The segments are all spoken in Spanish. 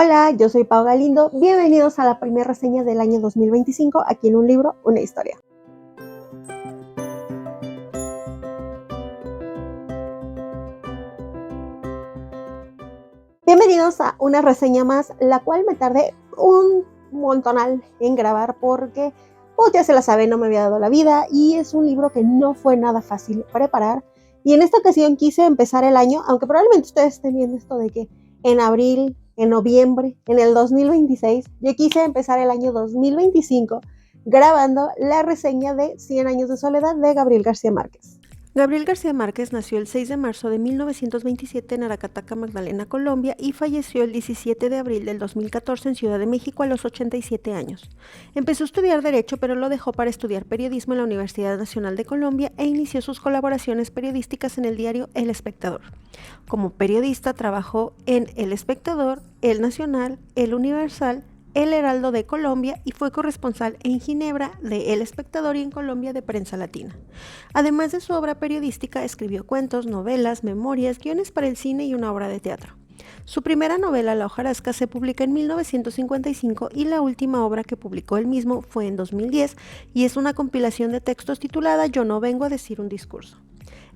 Hola, yo soy Pau Galindo. Bienvenidos a la primera reseña del año 2025 aquí en Un Libro, Una Historia. Bienvenidos a una reseña más, la cual me tardé un montonal en grabar porque, pues ya se la sabe, no me había dado la vida y es un libro que no fue nada fácil preparar. Y en esta ocasión quise empezar el año, aunque probablemente ustedes estén viendo esto de que en abril, en noviembre, en el 2026, yo quise empezar el año 2025 grabando la reseña de 100 años de soledad de Gabriel García Márquez. Gabriel García Márquez nació el 6 de marzo de 1927 en Aracataca, Magdalena, Colombia, y falleció el 17 de abril del 2014 en Ciudad de México a los 87 años. Empezó a estudiar Derecho, pero lo dejó para estudiar Periodismo en la Universidad Nacional de Colombia e inició sus colaboraciones periodísticas en el diario El Espectador. Como periodista trabajó en El Espectador, El Nacional, El Universal, El Heraldo de Colombia y fue corresponsal en Ginebra de El Espectador y en Colombia de Prensa Latina. Además de su obra periodística, escribió cuentos, novelas, memorias, guiones para el cine y una obra de teatro. Su primera novela, La hojarasca, se publica en 1955 y la última obra que publicó él mismo fue en 2010 y es una compilación de textos titulada Yo no vengo a decir un discurso.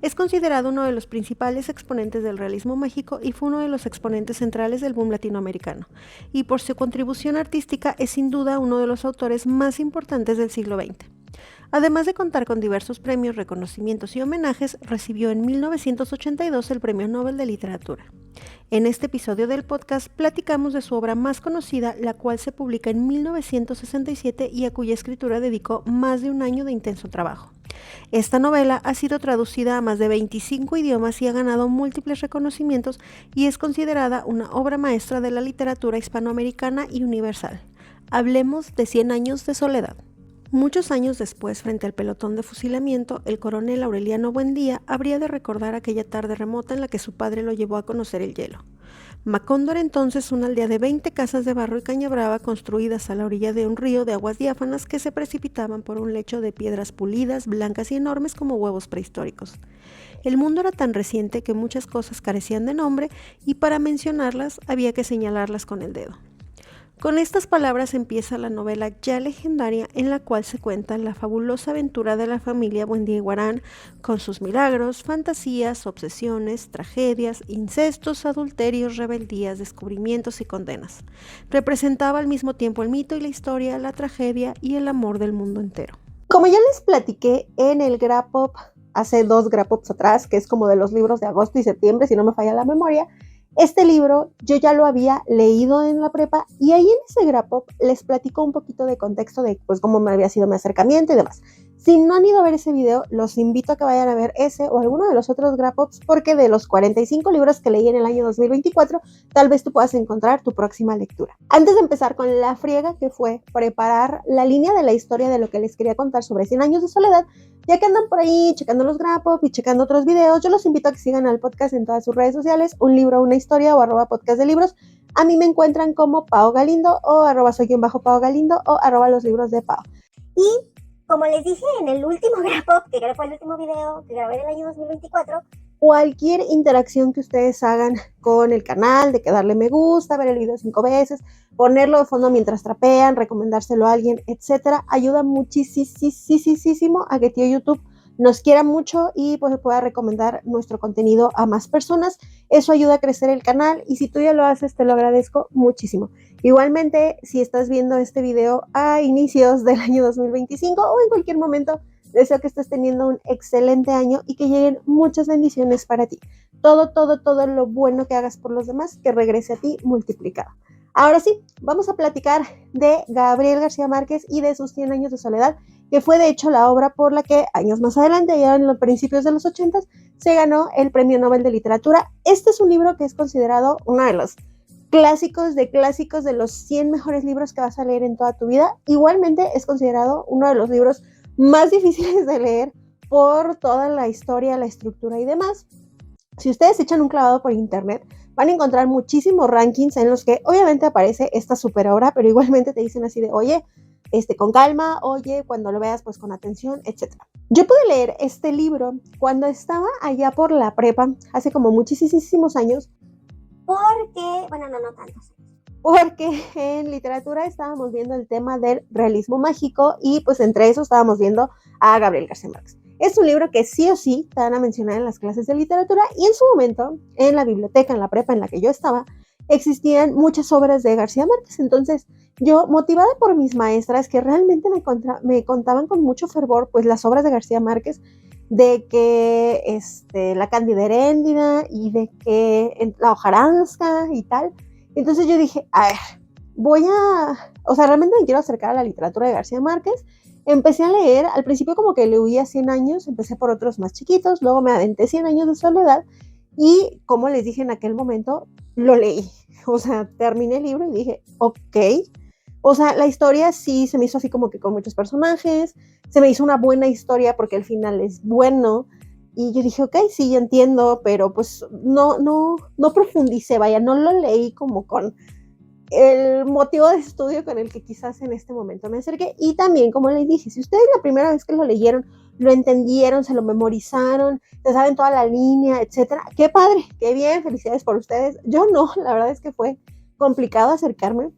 Es considerado uno de los principales exponentes del realismo mágico y fue uno de los exponentes centrales del boom latinoamericano, y por su contribución artística es sin duda uno de los autores más importantes del siglo XX. Además de contar con diversos premios, reconocimientos y homenajes, recibió en 1982 el Premio Nobel de Literatura. En este episodio del podcast platicamos de su obra más conocida, la cual se publica en 1967 y a cuya escritura dedicó más de un año de intenso trabajo. Esta novela ha sido traducida a más de 25 idiomas y ha ganado múltiples reconocimientos y es considerada una obra maestra de la literatura hispanoamericana y universal. Hablemos de 100 años de soledad. Muchos años después, frente al pelotón de fusilamiento, el coronel Aureliano Buendía habría de recordar aquella tarde remota en la que su padre lo llevó a conocer el hielo. Macondo era entonces una aldea de 20 casas de barro y caña brava construidas a la orilla de un río de aguas diáfanas que se precipitaban por un lecho de piedras pulidas, blancas y enormes como huevos prehistóricos. El mundo era tan reciente que muchas cosas carecían de nombre y para mencionarlas había que señalarlas con el dedo. Con estas palabras empieza la novela ya legendaria en la cual se cuenta la fabulosa aventura de la familia Buendía y Guarán con sus milagros, fantasías, obsesiones, tragedias, incestos, adulterios, rebeldías, descubrimientos y condenas. Representaba al mismo tiempo el mito y la historia, la tragedia y el amor del mundo entero. Como ya les platiqué en el Grapop, hace 2 Grapops atrás, que es como de los libros de agosto y septiembre, si no me falla la memoria, este libro yo ya lo había leído en la prepa y ahí en ese Grapop les platico un poquito de contexto de pues cómo me había sido mi acercamiento y demás. Si no han ido a ver ese video, los invito a que vayan a ver ese o alguno de los otros Grapops porque de los 45 libros que leí en el año 2024, tal vez tú puedas encontrar tu próxima lectura. Antes de empezar con la friega que fue preparar la línea de la historia de lo que les quería contar sobre 100 años de soledad, ya que andan por ahí checando los Grapop y checando otros videos, yo los invito a que sigan al podcast en todas sus redes sociales, Un Libro, Una Historia o @podcast de libros. A mí me encuentran como Pau Galindo o @soy_Pau Galindo o @los libros de Pau. Y como les dije en el último Grapop, que fue el último video que grabé en el año 2024, cualquier interacción que ustedes hagan con el canal, de que darle me gusta, ver el video 5 veces, ponerlo de fondo mientras trapean, recomendárselo a alguien, etcétera, ayuda muchísimo a que tío YouTube nos quiera mucho y pues pueda recomendar nuestro contenido a más personas. Eso ayuda a crecer el canal y si tú ya lo haces, te lo agradezco muchísimo. Igualmente, si estás viendo este video a inicios del año 2025 o en cualquier momento, deseo que estés teniendo un excelente año y que lleguen muchas bendiciones para ti. Todo lo bueno que hagas por los demás, que regrese a ti multiplicado. Ahora sí, vamos a platicar de Gabriel García Márquez y de sus 100 años de soledad, que fue de hecho la obra por la que años más adelante, ya en los principios de los 80, se ganó el Premio Nobel de Literatura. Este es un libro que es considerado uno de los clásicos de los 100 mejores libros que vas a leer en toda tu vida. Igualmente es considerado uno de los libros más difíciles de leer por toda la historia, la estructura y demás. Si ustedes echan un clavado por internet, van a encontrar muchísimos rankings en los que obviamente aparece esta super obra, pero igualmente te dicen así de, oye, con calma, oye, cuando lo veas, pues con atención, etc. Yo pude leer este libro cuando estaba allá por la prepa, hace como muchísimos años, porque, bueno, no tantos años, porque en literatura estábamos viendo el tema del realismo mágico y pues entre eso estábamos viendo a Gabriel García Márquez. Es un libro que sí o sí te van a mencionar en las clases de literatura y en su momento, en la biblioteca, en la prepa en la que yo estaba, existían muchas obras de García Márquez. Entonces, yo, motivada por mis maestras que realmente me contaban con mucho fervor pues las obras de García Márquez, de que la Cándida Heréndida y de que la hojarasca y tal. Entonces yo dije, a ver, realmente me quiero acercar a la literatura de García Márquez. Empecé a leer, al principio como que leía 100 años, empecé por otros más chiquitos, luego me aventé 100 años de soledad y como les dije en aquel momento, lo leí. O sea, terminé el libro y dije, ok. O sea, la historia sí se me hizo así como que con muchos personajes, se me hizo una buena historia porque el final es bueno. Y yo dije, ok, sí, entiendo, pero pues no profundicé, vaya, no lo leí como con el motivo de estudio con el que quizás en este momento me acerqué. Y también, como les dije, si ustedes la primera vez que lo leyeron, lo entendieron, se lo memorizaron, se saben toda la línea, etcétera, qué padre, qué bien, felicidades por ustedes. Yo no, la verdad es que fue complicado acercarme.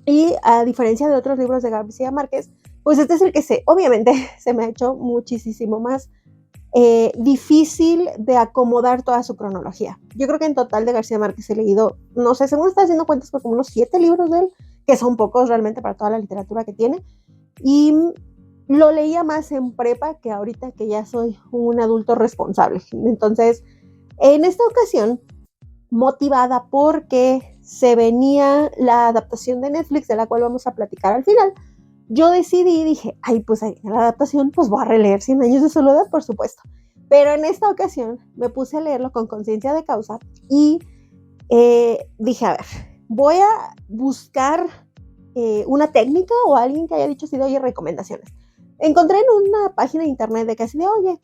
Y a diferencia de otros libros de García Márquez, pues este es el que obviamente se me ha hecho muchísimo más difícil de acomodar toda su cronología. Yo creo que en total de García Márquez he leído, no sé, según está haciendo cuentas, por como unos 7 libros de él, que son pocos realmente para toda la literatura que tiene. Y lo leía más en prepa que ahorita que ya soy un adulto responsable. Entonces, en esta ocasión, motivada porque se venía la adaptación de Netflix, de la cual vamos a platicar al final, yo decidí, dije, ay, pues ahí en la adaptación, pues voy a releer 100 años de soledad, por supuesto. Pero en esta ocasión me puse a leerlo con conciencia de causa y dije, a ver, voy a buscar una técnica o alguien que haya dicho así de, oye, recomendaciones. Encontré en una página de internet de que así de, oye,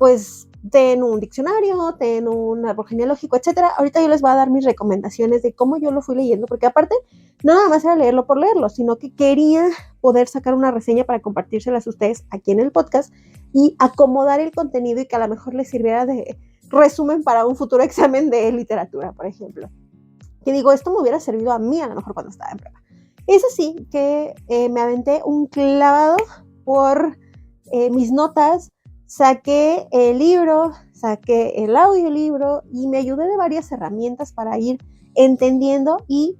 pues ten un diccionario, ten un árbol genealógico, etcétera. Ahorita yo les voy a dar mis recomendaciones de cómo yo lo fui leyendo, porque aparte no nada más era leerlo por leerlo, sino que quería poder sacar una reseña para compartírselas a ustedes aquí en el podcast y acomodar el contenido y que a lo mejor les sirviera de resumen para un futuro examen de literatura, por ejemplo. Que digo, esto me hubiera servido a mí a lo mejor cuando estaba en prueba. Es así que me aventé un clavado por mis notas, saqué el libro, saqué el audiolibro y me ayudé de varias herramientas para ir entendiendo y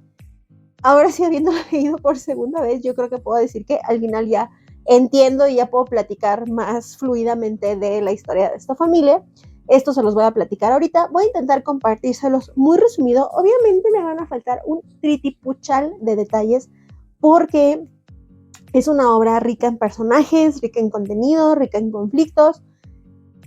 ahora sí, habiendo leído por segunda vez, yo creo que puedo decir que al final ya entiendo y ya puedo platicar más fluidamente de la historia de esta familia. Esto se los voy a platicar ahorita. Voy a intentar compartírselos muy resumido. Obviamente me van a faltar un tritipuchal de detalles porque es una obra rica en personajes, rica en contenido, rica en conflictos,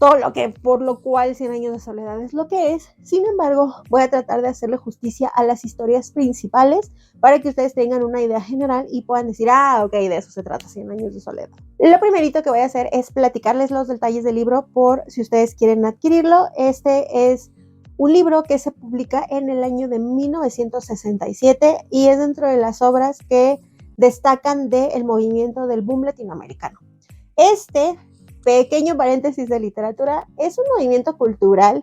todo lo que, por lo cual 100 años de soledad es lo que es. Sin embargo, voy a tratar de hacerle justicia a las historias principales para que ustedes tengan una idea general y puedan decir, ah, ok, de eso se trata, 100 años de soledad. Lo primerito que voy a hacer es platicarles los detalles del libro por si ustedes quieren adquirirlo. Este es un libro que se publica en el año de 1967 y es dentro de las obras que destacan del movimiento del boom latinoamericano. Este pequeño paréntesis de literatura, es un movimiento cultural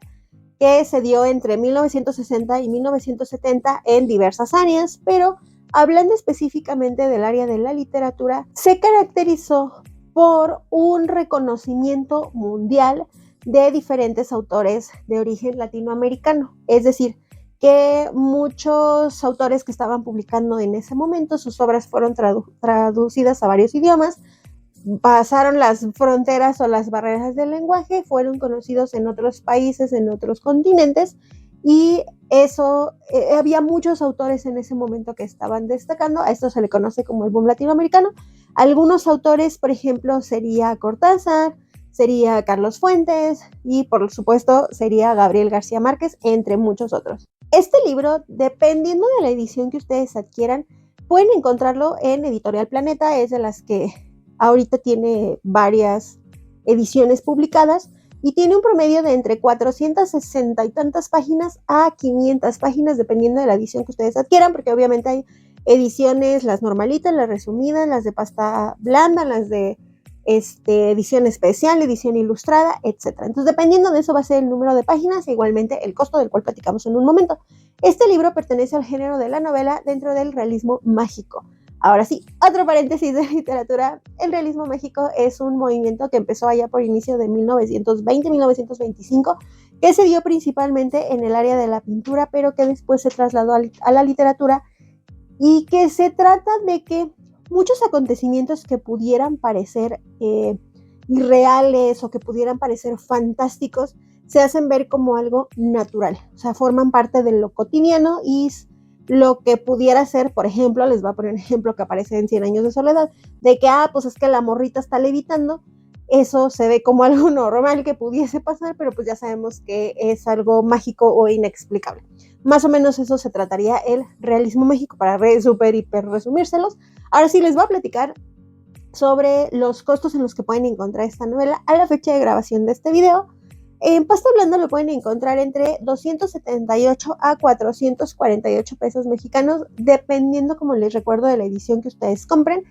que se dio entre 1960 y 1970 en diversas áreas, pero hablando específicamente del área de la literatura, se caracterizó por un reconocimiento mundial de diferentes autores de origen latinoamericano, es decir, que muchos autores que estaban publicando en ese momento, sus obras fueron traducidas a varios idiomas, pasaron las fronteras o las barreras del lenguaje, fueron conocidos en otros países, en otros continentes, y eso, había muchos autores en ese momento que estaban destacando. A esto se le conoce como el boom latinoamericano. Algunos autores, por ejemplo, sería Cortázar, sería Carlos Fuentes y por supuesto sería Gabriel García Márquez, entre muchos otros. Este libro, dependiendo de la edición que ustedes adquieran, pueden encontrarlo en Editorial Planeta, es de las que ahorita tiene varias ediciones publicadas y tiene un promedio de entre 460 y tantas páginas a 500 páginas, dependiendo de la edición que ustedes adquieran, porque obviamente hay ediciones, las normalitas, las resumidas, las de pasta blanda, las de edición especial, edición ilustrada, etc. Entonces, dependiendo de eso va a ser el número de páginas e igualmente el costo del cual platicamos en un momento. Este libro pertenece al género de la novela dentro del realismo mágico. Ahora sí, otro paréntesis de literatura. El realismo mágico es un movimiento que empezó allá por inicio de 1920-1925, que se dio principalmente en el área de la pintura, pero que después se trasladó a la literatura, y que se trata de que muchos acontecimientos que pudieran parecer irreales o que pudieran parecer fantásticos se hacen ver como algo natural, o sea, forman parte de lo cotidiano y lo que pudiera ser, por ejemplo, les voy a poner un ejemplo que aparece en 100 años de soledad, de que, pues es que la morrita está levitando, eso se ve como algo normal que pudiese pasar, pero pues ya sabemos que es algo mágico o inexplicable. Más o menos eso se trataría el realismo mágico, para súper hiper resumírselos. Ahora sí les voy a platicar sobre los costos en los que pueden encontrar esta novela a la fecha de grabación de este video. En Pasta Blanda lo pueden encontrar entre 278 a 448 pesos mexicanos, dependiendo, como les recuerdo, de la edición que ustedes compren.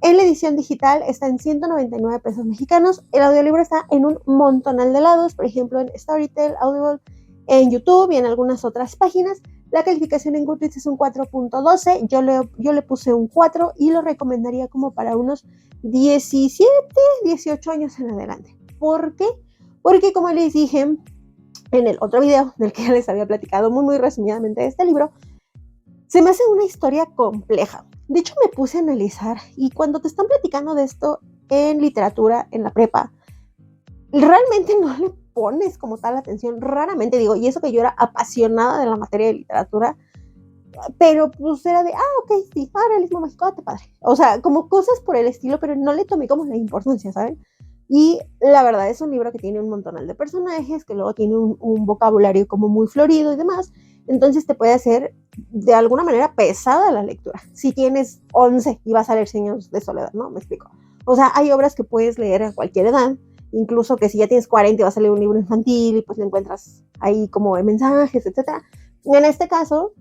En la edición digital está en 199 pesos mexicanos. El audiolibro está en un montonal de lados, por ejemplo en Storytel, Audible, en YouTube y en algunas otras páginas. La calificación en Goodreads es un 4.12, yo le puse un 4 y lo recomendaría como para unos 17, 18 años en adelante. ¿Por qué? Porque, como les dije en el otro video del que ya les había platicado muy resumidamente de este libro, se me hace una historia compleja. De hecho, me puse a analizar, y cuando te están platicando de esto en literatura, en la prepa, realmente no le pones como tal atención, raramente digo, y eso que yo era apasionada de la materia de literatura, pero pues era de, ok, sí, realismo mágico, te padre. O sea, como cosas por el estilo, pero no le tomé como la importancia, ¿saben? Y la verdad es un libro que tiene un montonal de personajes, que luego tiene un vocabulario como muy florido y demás, entonces te puede hacer de alguna manera pesada la lectura. Si tienes 11 y vas a leer 100 años de soledad, ¿no? Me explico. O sea, hay obras que puedes leer a cualquier edad, incluso que si ya tienes 40 y vas a leer un libro infantil y pues le encuentras ahí como mensajes, etc. En este caso,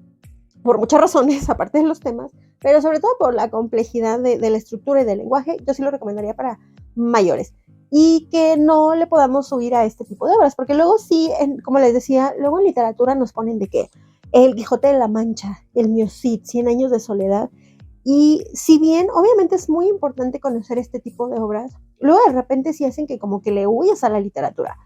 por muchas razones, aparte de los temas, pero sobre todo por la complejidad de la estructura y del lenguaje, yo sí lo recomendaría para mayores. Y que no le podamos huir a este tipo de obras, porque luego sí, como les decía, luego en literatura nos ponen de que El Quijote de la Mancha, El Mío Cid, 100 años de soledad, y si bien obviamente es muy importante conocer este tipo de obras, luego de repente sí hacen que como que le huyas a la literatura,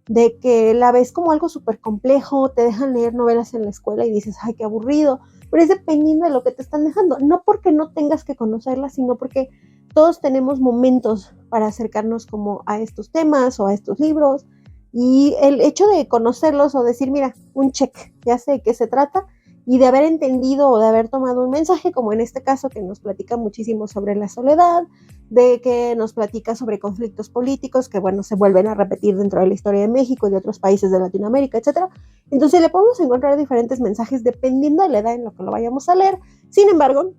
de que la ves como algo súper complejo, te dejan leer novelas en la escuela y dices, ay, qué aburrido, pero es dependiendo de lo que te están dejando, no porque no tengas que conocerlas, sino porque todos tenemos momentos para acercarnos como a estos temas o a estos libros, y el hecho de conocerlos o decir, mira, un check, ya sé de qué se trata, y de haber entendido o de haber tomado un mensaje, como en este caso que nos platica muchísimo sobre la soledad, de que nos platica sobre conflictos políticos que, bueno, se vuelven a repetir dentro de la historia de México y de otros países de Latinoamérica, etc. Entonces le podemos encontrar diferentes mensajes dependiendo de la edad en la que lo vayamos a leer. Sin embargo,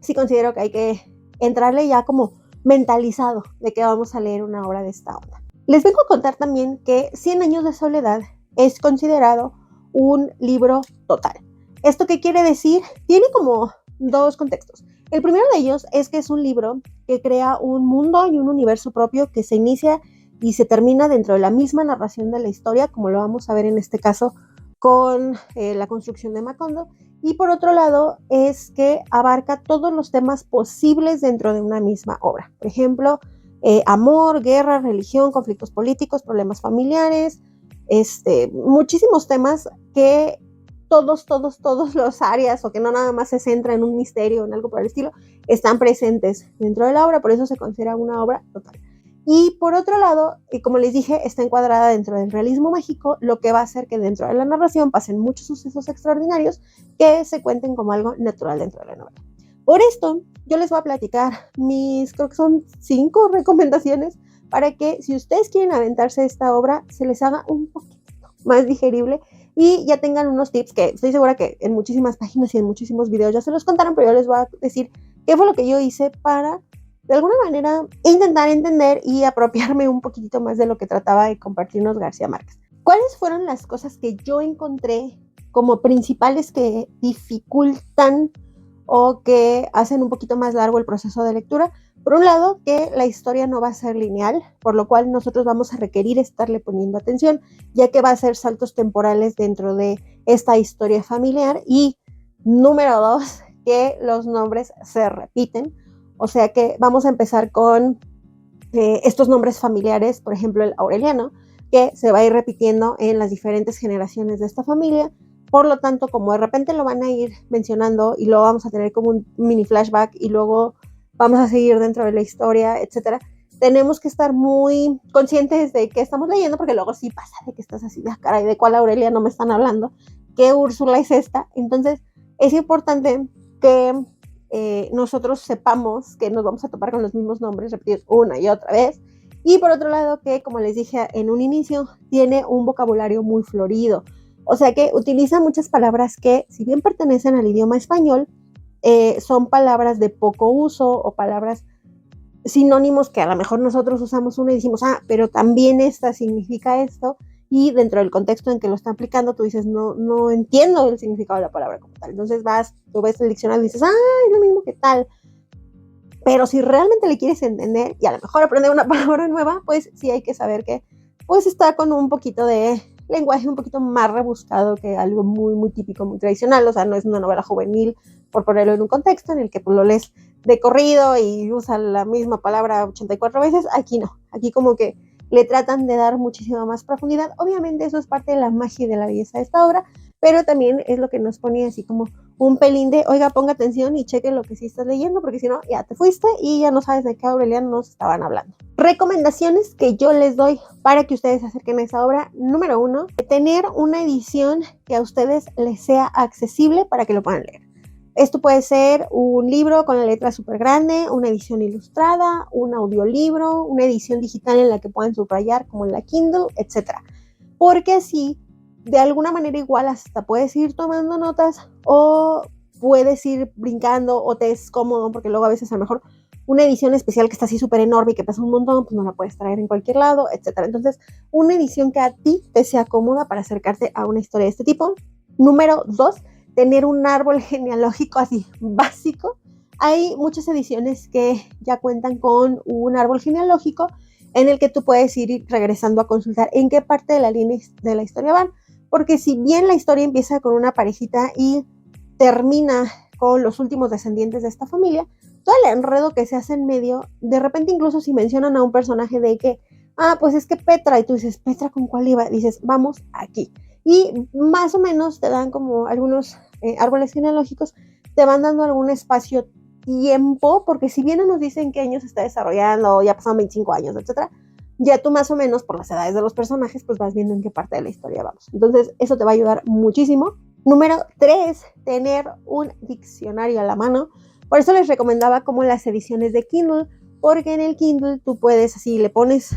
sí considero que hay que entrarle ya como mentalizado de que vamos a leer una obra de esta onda. Les vengo a contar también que 100 años de soledad es considerado un libro total. ¿Esto qué quiere decir? Tiene como dos contextos. El primero de ellos es que es un libro que crea un mundo y un universo propio que se inicia y se termina dentro de la misma narración de la historia, como lo vamos a ver en este caso con la construcción de Macondo. Y por otro lado es que abarca todos los temas posibles dentro de una misma obra. Por ejemplo, amor, guerra, religión, conflictos políticos, problemas familiares, muchísimos temas que todos los áreas, o que no nada más se centra en un misterio o en algo por el estilo, están presentes dentro de la obra, por eso se considera una obra total. Y por otro lado, y como les dije, está encuadrada dentro del realismo mágico, lo que va a hacer que dentro de la narración pasen muchos sucesos extraordinarios que se cuenten como algo natural dentro de la novela. Por esto, yo les voy a platicar creo que son 5 recomendaciones para que si ustedes quieren aventarse esta obra, se les haga un poquito más digerible y ya tengan unos tips que estoy segura que en muchísimas páginas y en muchísimos videos ya se los contaron, pero yo les voy a decir qué fue lo que yo hice para, de alguna manera, intentar entender y apropiarme un poquitito más de lo que trataba de compartirnos García Márquez. ¿Cuáles fueron las cosas que yo encontré como principales que dificultan o que hacen un poquito más largo el proceso de lectura? Por un lado, que la historia no va a ser lineal, por lo cual nosotros vamos a requerir estarle poniendo atención, ya que va a ser saltos temporales dentro de esta historia familiar. Y número 2, que los nombres se repiten, o sea que vamos a empezar con estos nombres familiares, por ejemplo el Aureliano, que se va a ir repitiendo en las diferentes generaciones de esta familia. Por lo tanto, como de repente lo van a ir mencionando y luego vamos a tener como un mini flashback y luego vamos a seguir dentro de la historia, etcétera, tenemos que estar muy conscientes de qué estamos leyendo, porque luego sí pasa de que estás así de caray, ¿de cuál Aurelia no me están hablando? ¿Qué Úrsula es esta? Entonces, es importante que nosotros sepamos que nos vamos a topar con los mismos nombres repetidos una y otra vez. Y por otro lado, que como les dije en un inicio, tiene un vocabulario muy florido. O sea que utiliza muchas palabras que, si bien pertenecen al idioma español, son palabras de poco uso o palabras sinónimos que a lo mejor nosotros usamos uno y decimos, pero también esta significa esto, y dentro del contexto en que lo está aplicando, tú dices, no entiendo el significado de la palabra como tal. Entonces tú ves el diccionario y dices, es lo mismo que tal. Pero si realmente le quieres entender y a lo mejor aprender una palabra nueva, pues sí hay que saber que pues está con un poquito de lenguaje un poquito más rebuscado que algo muy, muy típico, muy tradicional. O sea, no es una novela juvenil, por ponerlo en un contexto en el que pues, lo lees de corrido y usa la misma palabra 84 veces. Aquí no, aquí como que le tratan de dar muchísima más profundidad. Obviamente eso es parte de la magia y de la belleza de esta obra, pero también es lo que nos pone así como un pelín de, oiga, ponga atención y cheque lo que sí estás leyendo, porque si no, ya te fuiste y ya no sabes de qué Aureliano nos estaban hablando. Recomendaciones que yo les doy para que ustedes se acerquen a esa obra. Número 1, tener una edición que a ustedes les sea accesible para que lo puedan leer. Esto puede ser un libro con la letra súper grande, una edición ilustrada, un audiolibro, una edición digital en la que puedan subrayar como en la Kindle, etc. Porque así, de alguna manera igual hasta puedes ir tomando notas o puedes ir brincando o te es cómodo, porque luego a veces a lo mejor una edición especial que está así súper enorme y que pesa un montón, pues no la puedes traer en cualquier lado, etc. Entonces, una edición que a ti te sea cómoda para acercarte a una historia de este tipo. Número 2, tener un árbol genealógico así básico. Hay muchas ediciones que ya cuentan con un árbol genealógico en el que tú puedes ir regresando a consultar en qué parte de la línea de la historia van, porque si bien la historia empieza con una parejita y termina con los últimos descendientes de esta familia, todo el enredo que se hace en medio, de repente incluso si mencionan a un personaje de que, pues es que Petra, y tú dices, ¿Petra con cuál iba? Dices, vamos aquí. Y más o menos te dan como algunos árboles genealógicos, te van dando algún espacio tiempo, porque si bien no nos dicen qué años se está desarrollando, ya pasaron 25 años, etcétera, ya tú más o menos por las edades de los personajes, pues vas viendo en qué parte de la historia vamos. Entonces, eso te va a ayudar muchísimo. Número 3, tener un diccionario a la mano. Por eso les recomendaba como las ediciones de Kindle, porque en el Kindle tú puedes así, le pones,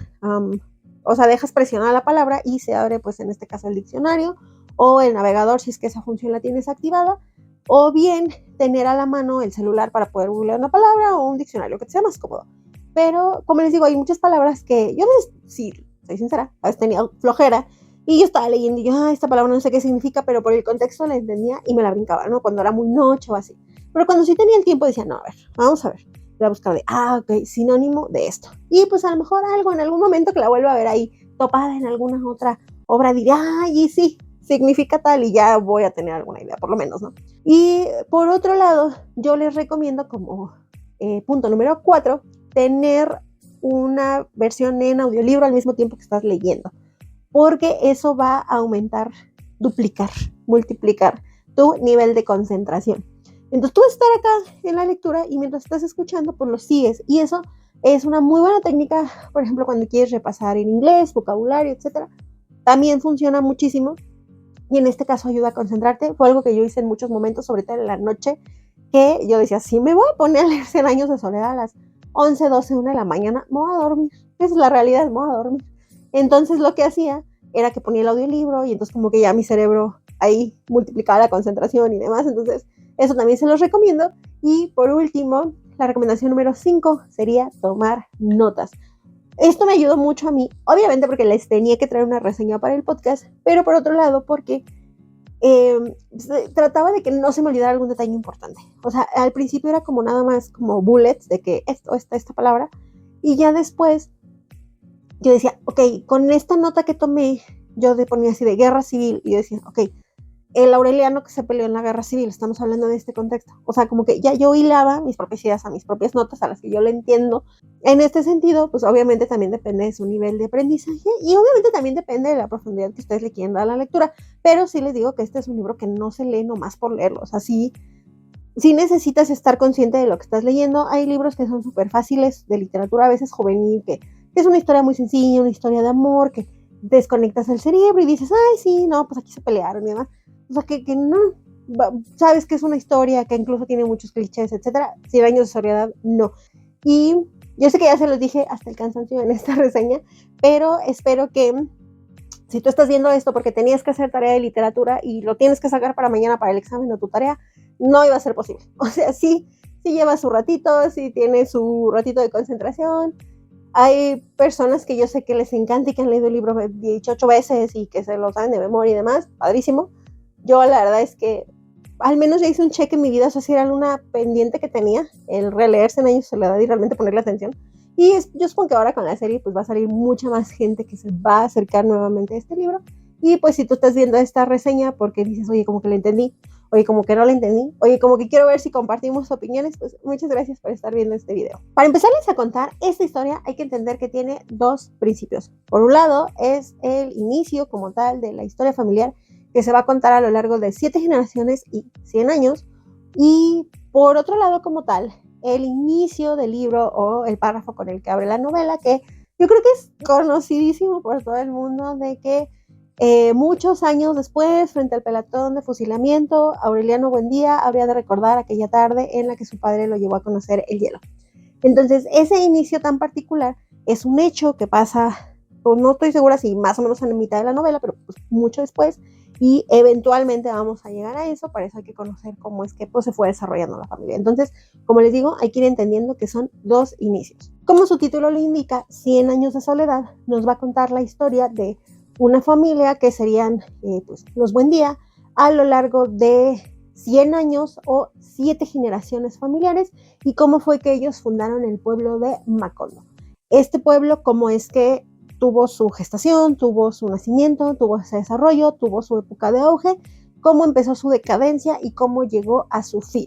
dejas presionada la palabra y se abre, pues en este caso el diccionario o el navegador si es que esa función la tienes activada, o bien tener a la mano el celular para poder googlear una palabra o un diccionario que te sea más cómodo. Pero, como les digo, hay muchas palabras que yo, sí, soy sincera, a veces tenía flojera y yo estaba leyendo y yo, esta palabra no sé qué significa, pero por el contexto la entendía y me la brincaba, ¿no? Cuando era muy noche o así. Pero cuando sí tenía el tiempo decía, no, a ver, vamos a ver. Voy a buscar de, ok, sinónimo de esto. Y pues a lo mejor algo en algún momento que la vuelva a ver ahí topada en alguna otra obra diré, y sí, significa tal y ya voy a tener alguna idea, por lo menos, ¿no? Y por otro lado, yo les recomiendo como punto número 4, tener una versión en audiolibro al mismo tiempo que estás leyendo, porque eso va a aumentar, duplicar, multiplicar tu nivel de concentración. Entonces tú vas a estar acá en la lectura y mientras estás escuchando, pues lo sigues. Y eso es una muy buena técnica, por ejemplo, cuando quieres repasar en inglés, vocabulario, etcétera. También funciona muchísimo y en este caso ayuda a concentrarte. Fue algo que yo hice en muchos momentos, sobre todo en la noche, que yo decía, sí me voy a poner a leer 100 años de soledad a las 11, 12, 1 de la mañana, me voy a dormir. Esa es la realidad, me voy a dormir. Entonces lo que hacía era que ponía el audiolibro y entonces como que ya mi cerebro ahí multiplicaba la concentración y demás. Entonces eso también se los recomiendo. Y por último, la recomendación número 5 sería tomar notas. Esto me ayudó mucho a mí, obviamente porque les tenía que traer una reseña para el podcast, pero por otro lado porque trataba de que no se me olvidara algún detalle importante. O sea, al principio era como nada más como bullets de que esta palabra, y ya después yo decía, ok, con esta nota que tomé, yo ponía así de guerra civil, y yo decía, ok, el Aureliano que se peleó en la guerra civil, estamos hablando de este contexto. O sea, como que ya yo hilaba mis propias ideas a mis propias notas, a las que yo le entiendo. En este sentido, pues obviamente también depende de su nivel de aprendizaje y obviamente también depende de la profundidad que ustedes le quieran dar a la lectura. Pero sí les digo que este es un libro que no se lee nomás por leerlo. O sea, sí necesitas estar consciente de lo que estás leyendo. Hay libros que son súper fáciles de literatura, a veces juvenil, que es una historia muy sencilla, una historia de amor, que desconectas el cerebro y dices, ay, sí, no, pues aquí se pelearon y demás. O sea, que no, sabes que es una historia que incluso tiene muchos clichés, etcétera. 100 años de soledad, no. Y yo sé que ya se los dije hasta el cansancio en esta reseña, pero espero que si tú estás viendo esto porque tenías que hacer tarea de literatura y lo tienes que sacar para mañana para el examen o tu tarea, no iba a ser posible. O sea, sí lleva su ratito, sí tiene su ratito de concentración. Hay personas que yo sé que les encanta y que han leído el libro 18 veces y que se lo saben de memoria y demás, padrísimo. Yo la verdad es que al menos ya hice un check en mi vida, o sea, si era una pendiente que tenía, el releer 100 años de soledad y realmente ponerle atención. Y yo supongo que ahora con la serie pues va a salir mucha más gente que se va a acercar nuevamente a este libro. Y pues si tú estás viendo esta reseña porque dices, oye, como que la entendí, oye, como que no la entendí, oye, como que quiero ver si compartimos opiniones, pues muchas gracias por estar viendo este video. Para empezarles a contar esta historia hay que entender que tiene dos principios. Por un lado es el inicio como tal de la historia familiar que se va a contar a lo largo de 7 generaciones y 100 años. Y por otro lado como tal, el inicio del libro o el párrafo con el que abre la novela, que yo creo que es conocidísimo por todo el mundo, de que muchos años después, frente al pelotón de fusilamiento, Aureliano Buendía habría de recordar aquella tarde en la que su padre lo llevó a conocer el hielo. Entonces, ese inicio tan particular es un hecho que pasa, pues no estoy segura si más o menos en la mitad de la novela, pero pues mucho después, y eventualmente vamos a llegar a eso. Para eso hay que conocer cómo es que pues, se fue desarrollando la familia. Entonces, como les digo, hay que ir entendiendo que son dos inicios. Como su título lo indica, 100 años de soledad, nos va a contar la historia de una familia que serían pues, los Buendía a lo largo de 100 años o 7 generaciones familiares y cómo fue que ellos fundaron el pueblo de Macondo. Este pueblo, cómo es que tuvo su gestación, tuvo su nacimiento, tuvo ese desarrollo, tuvo su época de auge, cómo empezó su decadencia y cómo llegó a su fin.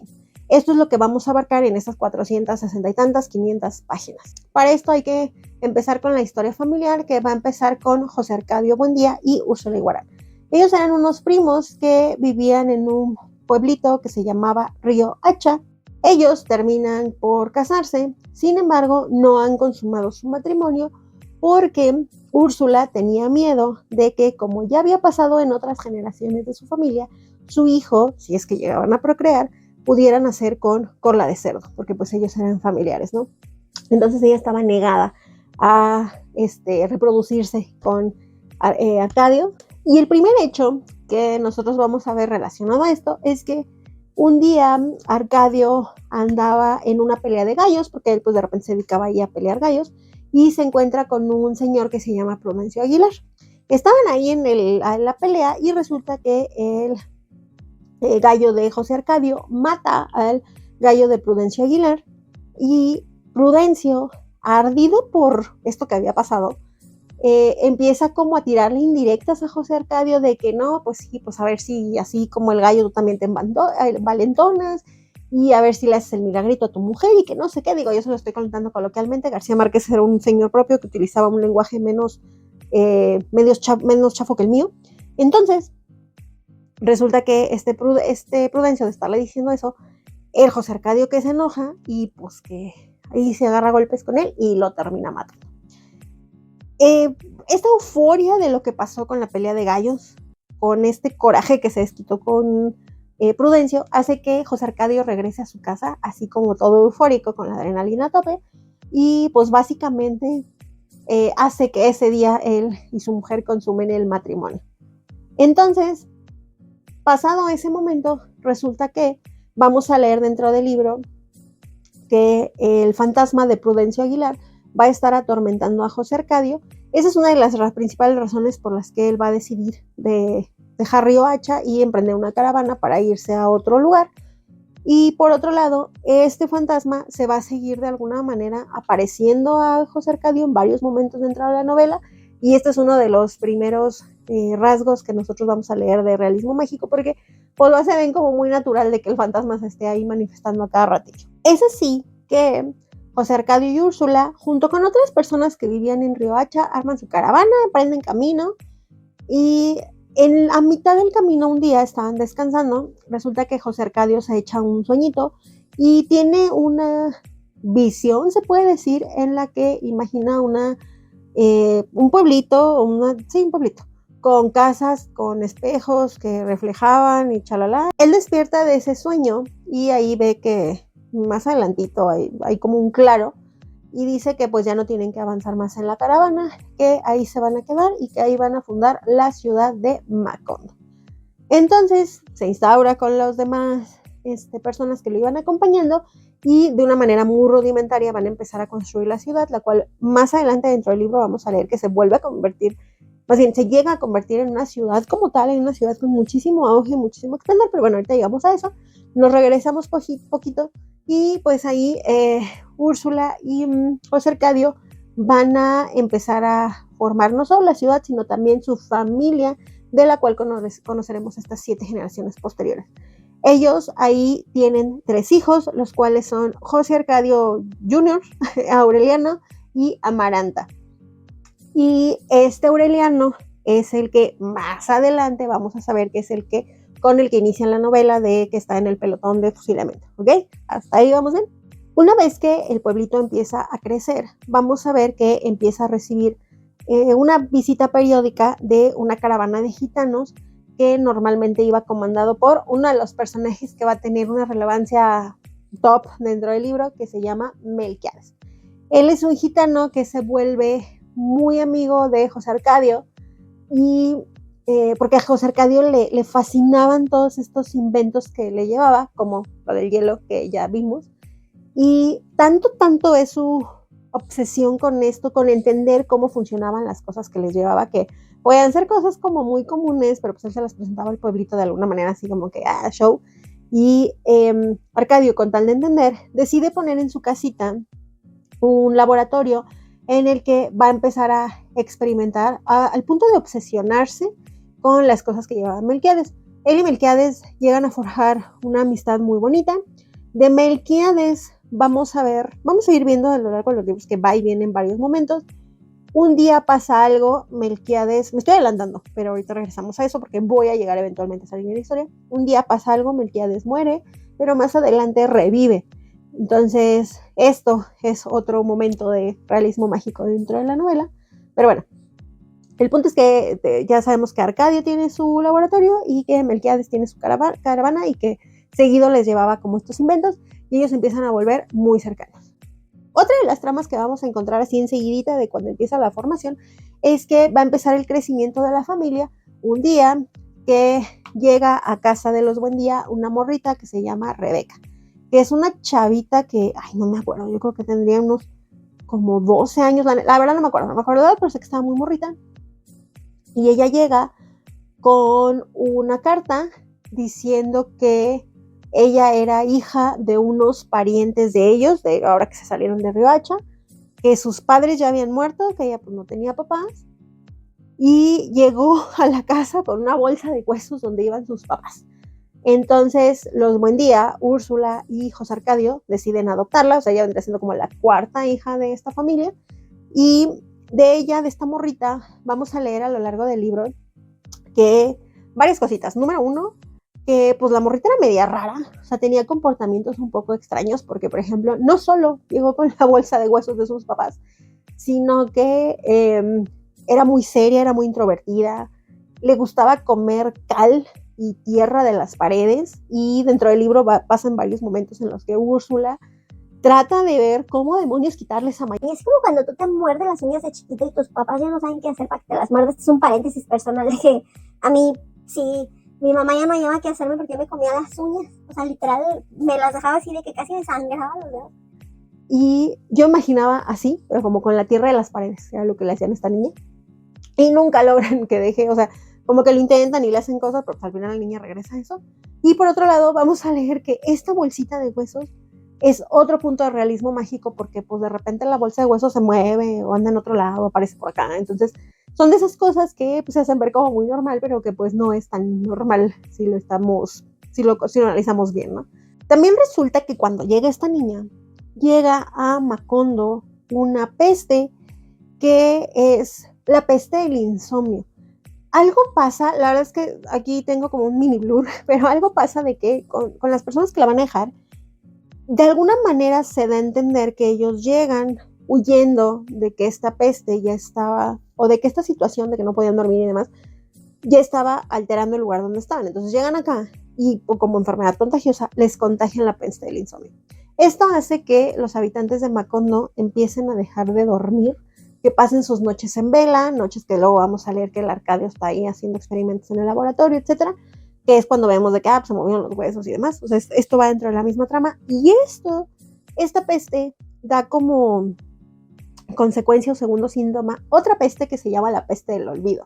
Esto es lo que vamos a abarcar en estas 460 y tantas, 500 páginas. Para esto hay que empezar con la historia familiar, que va a empezar con José Arcadio Buendía y Úrsula Iguarán. Ellos eran unos primos que vivían en un pueblito que se llamaba Río Hacha. Ellos terminan por casarse, sin embargo, no han consumado su matrimonio porque Úrsula tenía miedo de que, como ya había pasado en otras generaciones de su familia, su hijo, si es que llegaban a procrear, pudieran hacer con cola de cerdo, porque pues ellos eran familiares, ¿no? Entonces ella estaba negada a reproducirse con Arcadio. Y el primer hecho que nosotros vamos a ver relacionado a esto es que un día Arcadio andaba en una pelea de gallos, porque él pues de repente se dedicaba ahí a pelear gallos, y se encuentra con un señor que se llama Prudencio Aguilar. Estaban ahí en la pelea y resulta que el gallo de José Arcadio mata al gallo de Prudencio Aguilar y Prudencio, ardido por esto que había pasado, empieza como a tirarle indirectas a José Arcadio de que no, pues sí, pues a ver si así como el gallo tú también te valentonas y a ver si le haces el milagrito a tu mujer y que no sé qué. Digo, yo se lo estoy contando coloquialmente. García Márquez era un señor propio que utilizaba un lenguaje menos chafo que el mío. Entonces resulta que este Prudencio, de estarle diciendo eso, el José Arcadio que se enoja y pues que ahí se agarra a golpes con él y lo termina matando. Esta euforia de lo que pasó con la pelea de gallos, con este coraje que se desquitó con Prudencio, hace que José Arcadio regrese a su casa, así como todo eufórico, con la adrenalina a tope, y pues básicamente hace que ese día él y su mujer consumen el matrimonio. Entonces, pasado ese momento, resulta que vamos a leer dentro del libro que el fantasma de Prudencio Aguilar va a estar atormentando a José Arcadio. Esa es una de las principales razones por las que él va a decidir de dejar Riohacha y emprender una caravana para irse a otro lugar. Y por otro lado, este fantasma se va a seguir de alguna manera apareciendo a José Arcadio en varios momentos dentro de la novela, y este es uno de los primeros rasgos que nosotros vamos a leer de realismo mágico, porque pues lo hace ven como muy natural de que el fantasma se esté ahí manifestando a cada ratillo. Es así que José Arcadio y Úrsula, junto con otras personas que vivían en Riohacha, arman su caravana, emprenden camino, y a mitad del camino un día estaban descansando. Resulta que José Arcadio se echa un sueñito y tiene una visión, se puede decir, en la que imagina un pueblito, un pueblito, con casas, con espejos que reflejaban y chalala. Él despierta de ese sueño y ahí ve que más adelantito hay como un claro, y dice que pues ya no tienen que avanzar más en la caravana, que ahí se van a quedar y que ahí van a fundar la ciudad de Macondo. Entonces se instaura con los demás personas que lo iban acompañando, y de una manera muy rudimentaria van a empezar a construir la ciudad, la cual más adelante dentro del libro vamos a leer que se vuelve a convertir, más bien se llega a convertir en una ciudad como tal, en una ciudad con muchísimo auge, muchísimo esplendor. Pero bueno, ahorita llegamos a eso, nos regresamos poquito, y pues ahí Úrsula y José Arcadio van a empezar a formar no solo la ciudad, sino también su familia, de la cual conoceremos estas 7 generaciones posteriores. Ellos ahí tienen 3 hijos, los cuales son José Arcadio Jr., Aureliano y Amaranta. Y este Aureliano es el que más adelante vamos a saber que es el que con el que inician la novela, de que está en el pelotón de fusilamiento, ¿ok? Hasta ahí vamos bien. Una vez que el pueblito empieza a crecer, vamos a ver que empieza a recibir una visita periódica de una caravana de gitanos, que normalmente iba comandado por uno de los personajes que va a tener una relevancia top dentro del libro, que se llama Melquiades. Él es un gitano que se vuelve muy amigo de José Arcadio, y porque a José Arcadio le fascinaban todos estos inventos que le llevaba, como lo del hielo que ya vimos, y tanto es su obsesión con esto, con entender cómo funcionaban las cosas que les llevaba, que podían ser cosas como muy comunes, pero pues él se las presentaba al pueblito de alguna manera así como que, show. Y Arcadio, con tal de entender, decide poner en su casita un laboratorio en el que va a empezar a experimentar al punto de obsesionarse con las cosas que llevaba Melquiades. Él y Melquiades llegan a forjar una amistad muy bonita. De Melquiades vamos a ir viendo a lo largo de los libros que va y viene en varios momentos. Un día pasa algo, Melquiades, me estoy adelantando, pero ahorita regresamos a eso porque voy a llegar eventualmente a esa línea de historia. Un día pasa algo, Melquiades muere, pero más adelante revive. Entonces, esto es otro momento de realismo mágico dentro de la novela. Pero bueno, el punto es que ya sabemos que Arcadio tiene su laboratorio y que Melquiades tiene su caravana, y que seguido les llevaba como estos inventos, y ellos empiezan a volver muy cercanos. Otra de las tramas que vamos a encontrar así enseguidita de cuando empieza la formación es que va a empezar el crecimiento de la familia. Un día que llega a casa de los Buendía una morrita que se llama Rebeca, que es una chavita que, no me acuerdo, yo creo que tendría unos como 12 años, la verdad no me acuerdo, pero sé que estaba muy morrita. Y ella llega con una carta diciendo que ella era hija de unos parientes de ellos, de ahora que se salieron de Riohacha, que sus padres ya habían muerto, que ella pues no tenía papás, y llegó a la casa con una bolsa de huesos donde iban sus papás. Entonces los Buendía, Úrsula y José Arcadio, deciden adoptarla. O sea, ella vendría siendo como la 4ª hija de esta familia, y de ella, de esta morrita, vamos a leer a lo largo del libro que varias cositas. Número 1, que pues la morrita era media rara, o sea, tenía comportamientos un poco extraños, porque por ejemplo, no solo llegó con la bolsa de huesos de sus papás, sino que era muy seria, era muy introvertida, le gustaba comer cal y tierra de las paredes, y dentro del libro pasan varios momentos en los que Úrsula trata de ver cómo demonios quitarle esa maña. Y es como cuando tú te muerdes las uñas de chiquito y tus papás ya no saben qué hacer para que te las muerdas. Este es un paréntesis personal de que a mí, sí, mi mamá ya no hallaba qué hacerme porque yo me comía las uñas. O sea, literal, me las dejaba así de que casi me sangraba los dedos. Y yo imaginaba así, pero como con la tierra de las paredes, era lo que le hacían a esta niña. Y nunca logran que deje, o sea, como que lo intentan y le hacen cosas, pero pues al final la niña regresa a eso. Y por otro lado, vamos a leer que esta bolsita de huesos es otro punto de realismo mágico, porque pues de repente la bolsa de huesos se mueve o anda en otro lado, aparece por acá. Entonces son de esas cosas que pues, se hacen ver como muy normal, pero que pues no es tan normal si lo analizamos bien, ¿no? También resulta que cuando llega esta niña, llega a Macondo una peste que es la peste del insomnio. Algo pasa, la verdad es que aquí tengo como un mini blur, pero algo pasa de que con las personas que la van a dejar, de alguna manera se da a entender que ellos llegan huyendo de que esta peste ya estaba, o de que esta situación de que no podían dormir y demás, ya estaba alterando el lugar donde estaban. Entonces llegan acá y como enfermedad contagiosa les contagian la peste del insomnio. Esto hace que los habitantes de Macondo empiecen a dejar de dormir, que pasen sus noches en vela, noches que luego vamos a leer que el Arcadio está ahí haciendo experimentos en el laboratorio, etcétera, que es cuando vemos de que se movieron los huesos y demás. O sea, esto va dentro de la misma trama, y esta peste da como consecuencia o segundo síntoma otra peste que se llama la peste del olvido.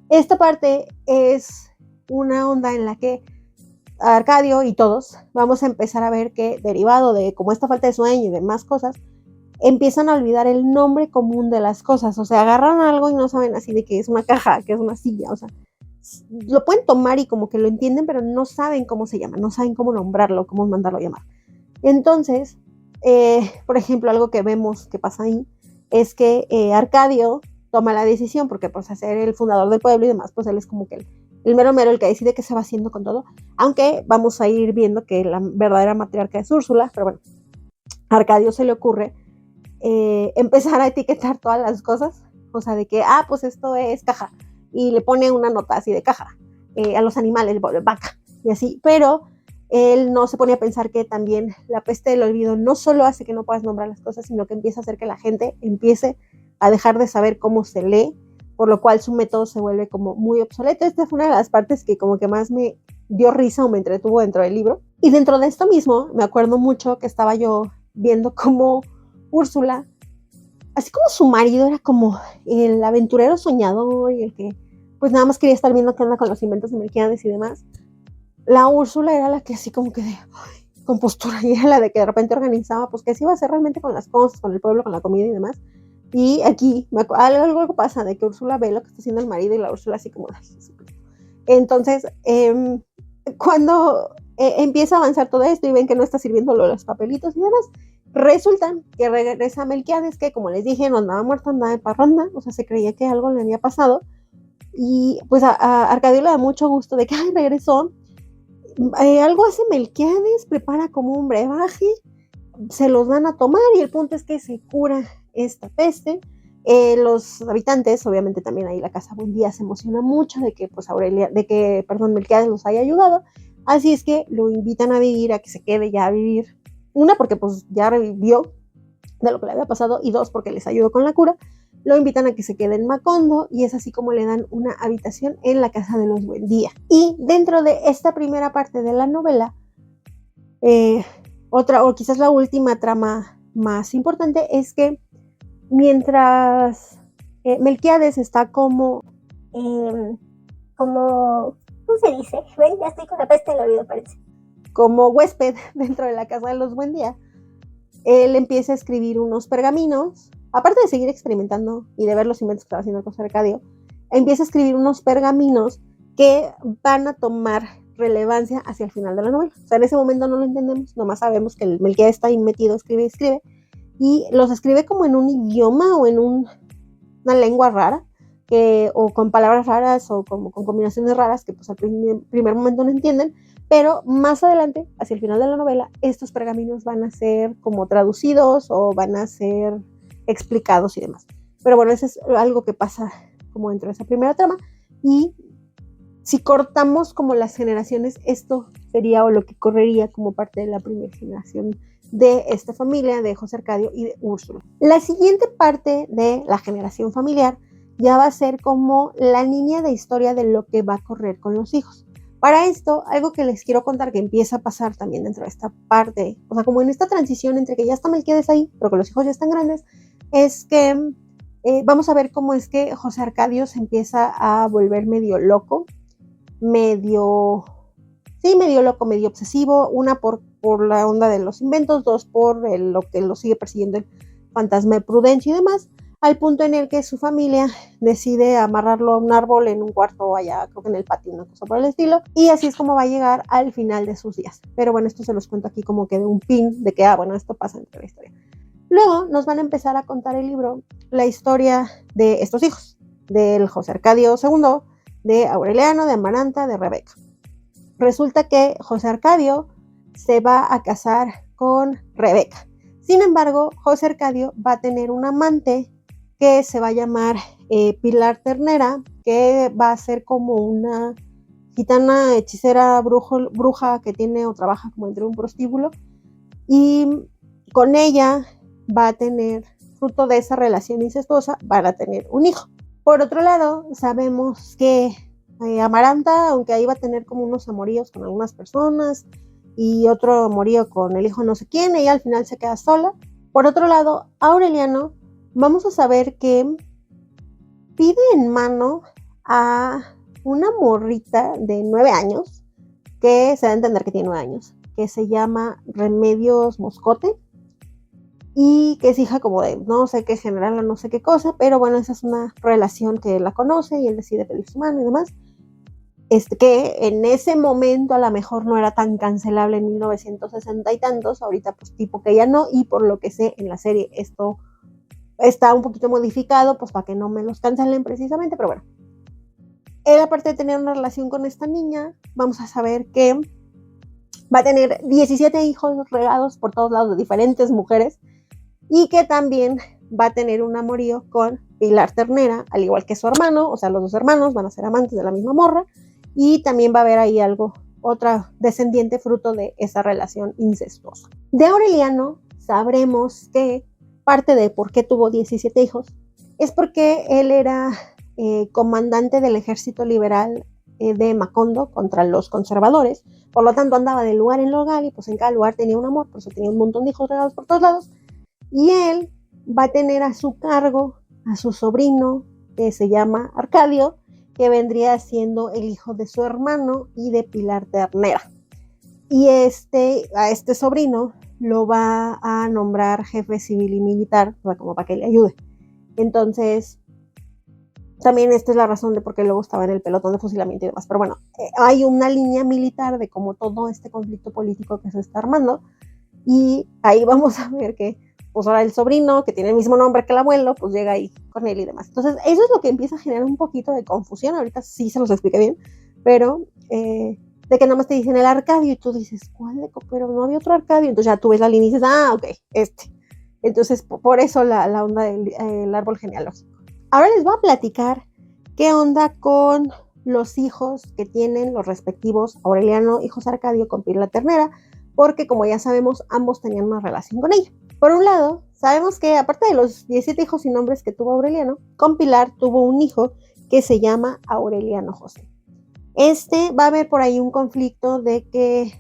Esta parte es una onda en la que Arcadio y todos vamos a empezar a ver que, derivado de como esta falta de sueño y demás cosas, empiezan a olvidar el nombre común de las cosas. O sea, agarran algo y no saben así de que es una caja, que es una silla. O sea, lo pueden tomar y como que lo entienden, pero no saben cómo se llama, no saben cómo nombrarlo, cómo mandarlo a llamar. Entonces, por ejemplo, algo que vemos que pasa ahí es que Arcadio toma la decisión, porque pues a ser el fundador del pueblo y demás, pues él es como que el mero el que decide qué se va haciendo con todo, aunque vamos a ir viendo que la verdadera matriarca es Úrsula. Pero bueno, a Arcadio se le ocurre empezar a etiquetar todas las cosas, o sea, de que, pues esto es caja, y le pone una nota así de caja, a los animales, vaca, y así, pero él no se pone a pensar que también la peste del olvido no solo hace que no puedas nombrar las cosas, sino que empieza a hacer que la gente empiece a dejar de saber cómo se lee, por lo cual su método se vuelve como muy obsoleto. Esta fue una de las partes que como que más me dio risa o me entretuvo dentro del libro. Y dentro de esto mismo, me acuerdo mucho que estaba yo viendo cómo Úrsula, así como su marido era como el aventurero soñador y el que pues nada más quería estar viendo qué onda con los inventos de Melquiades y demás, la Úrsula era la que así como que de con postura, y era la de que de repente organizaba pues qué se iba a hacer realmente con las cosas, con el pueblo, con la comida y demás. Y aquí algo pasa de que Úrsula ve lo que está haciendo el marido y la Úrsula así como entonces cuando empieza a avanzar todo esto y ven que no está sirviendo los papelitos y demás, resulta que regresa Melquiades, que como les dije no andaba muerto, andaba de parranda, o sea, se creía que algo le había pasado. Y pues a Arcadio le da mucho gusto de que regresó. Algo hace Melquiades, prepara como un brebaje, se los van a tomar y el punto es que se cura esta peste. Los habitantes, obviamente también ahí la casa Buendía se emociona mucho de que pues Melquiades los haya ayudado, así es que lo invitan a vivir, a que se quede ya a vivir. Una, porque pues ya revivió de lo que le había pasado, y dos, porque les ayudó con la cura. Lo invitan a que se quede en Macondo, y es así como le dan una habitación en la casa de los Buendía. Y dentro de esta primera parte de la novela, otra, o quizás la última trama más importante, es que mientras Melquiades está como, ¿cómo se dice? ¿Ven? Ya estoy con la peste del olvido, parece. Como huésped dentro de la casa de los Buendía, él empieza a escribir unos pergaminos, aparte de seguir experimentando y de ver los inventos que estaba haciendo con Arcadio, empieza a escribir unos pergaminos que van a tomar relevancia hacia el final de la novela. O sea, en ese momento no lo entendemos, nomás sabemos que el Melquiades está ahí metido, escribe, y los escribe como en un idioma o en una lengua rara, o con palabras raras o como con combinaciones raras que pues al primer momento no entienden, pero más adelante, hacia el final de la novela, estos pergaminos van a ser como traducidos o van a ser explicados y demás. Pero bueno, eso es algo que pasa como dentro de esa primera trama. Y si cortamos como las generaciones, esto sería o lo que correría como parte de la primera generación de esta familia, de José Arcadio y de Úrsula. La siguiente parte de la generación familiar ya va a ser como la línea de historia de lo que va a correr con los hijos. Para esto, algo que les quiero contar que empieza a pasar también dentro de esta parte, o sea, como en esta transición entre que ya está Melquiades ahí, pero que los hijos ya están grandes, es que vamos a ver cómo es que José Arcadio se empieza a volver medio loco, medio loco, medio obsesivo, una por la onda de los inventos, dos por lo que lo sigue persiguiendo el fantasma de Prudencio y demás, al punto en el que su familia decide amarrarlo a un árbol en un cuarto allá, creo que en el patio, una cosa por el estilo, y así es como va a llegar al final de sus días. Pero bueno, esto se los cuento aquí como que de un pin, de que, bueno, esto pasa entre la historia. Luego nos van a empezar a contar el libro, la historia de estos hijos, del José Arcadio II, de Aureliano, de Amaranta, de Rebeca. Resulta que José Arcadio se va a casar con Rebeca. Sin embargo, José Arcadio va a tener un amante que se va a llamar Pilar Ternera, que va a ser como una gitana, hechicera, bruja que tiene o trabaja como entre un prostíbulo, y con ella va a tener, fruto de esa relación incestuosa, van a tener un hijo. Por otro lado, sabemos que Amaranta, aunque ahí va a tener como unos amoríos con algunas personas y otro amorío con el hijo no sé quién, ella al final se queda sola. Por otro lado, Aureliano, vamos a saber que pide en mano a una morrita de 9 años, que se da a entender que tiene 9 años, que se llama Remedios Moscote, y que es hija como de no sé qué general o no sé qué cosa, pero bueno, esa es una relación que él la conoce y él decide pedir su mano y demás. Que en ese momento a lo mejor no era tan cancelable en 1960 y tantos, ahorita pues tipo que ya no, y por lo que sé en la serie esto está un poquito modificado, pues para que no me los cancelen precisamente, pero bueno. Él, aparte de tener una relación con esta niña, vamos a saber que va a tener 17 hijos regados por todos lados de diferentes mujeres, y que también va a tener un amorío con Pilar Ternera, al igual que su hermano, o sea, los dos hermanos van a ser amantes de la misma morra, y también va a haber ahí algo, otra descendiente fruto de esa relación incestuosa. De Aureliano sabremos que parte de por qué tuvo 17 hijos es porque él era comandante del ejército liberal de Macondo contra los conservadores, por lo tanto andaba de lugar en lugar y pues en cada lugar tenía un amor, por eso tenía un montón de hijos regados por todos lados, y él va a tener a su cargo a su sobrino que se llama Arcadio, que vendría siendo el hijo de su hermano y de Pilar Ternera. Y a este sobrino lo va a nombrar jefe civil y militar, o sea, como para que le ayude. Entonces, también esta es la razón de por qué luego estaba en el pelotón de fusilamiento y demás. Pero bueno, hay una línea militar de como todo este conflicto político que se está armando, y ahí vamos a ver que pues ahora el sobrino, que tiene el mismo nombre que el abuelo, pues llega ahí con él y demás. Entonces, eso es lo que empieza a generar un poquito de confusión. Ahorita sí se los expliqué bien, pero de que nada más te dicen el Arcadio y tú dices, ¿cuál de Pero no había otro Arcadio. Entonces ya tú ves la línea y dices, ok, este. Entonces, por eso la onda del árbol genealógico. Ahora les voy a platicar qué onda con los hijos que tienen los respectivos Aureliano y José Arcadio con Pilar Ternera, porque como ya sabemos, ambos tenían una relación con ella. Por un lado, sabemos que aparte de los 17 hijos y nombres que tuvo Aureliano, con Pilar tuvo un hijo que se llama Aureliano José. Va a haber por ahí un conflicto de que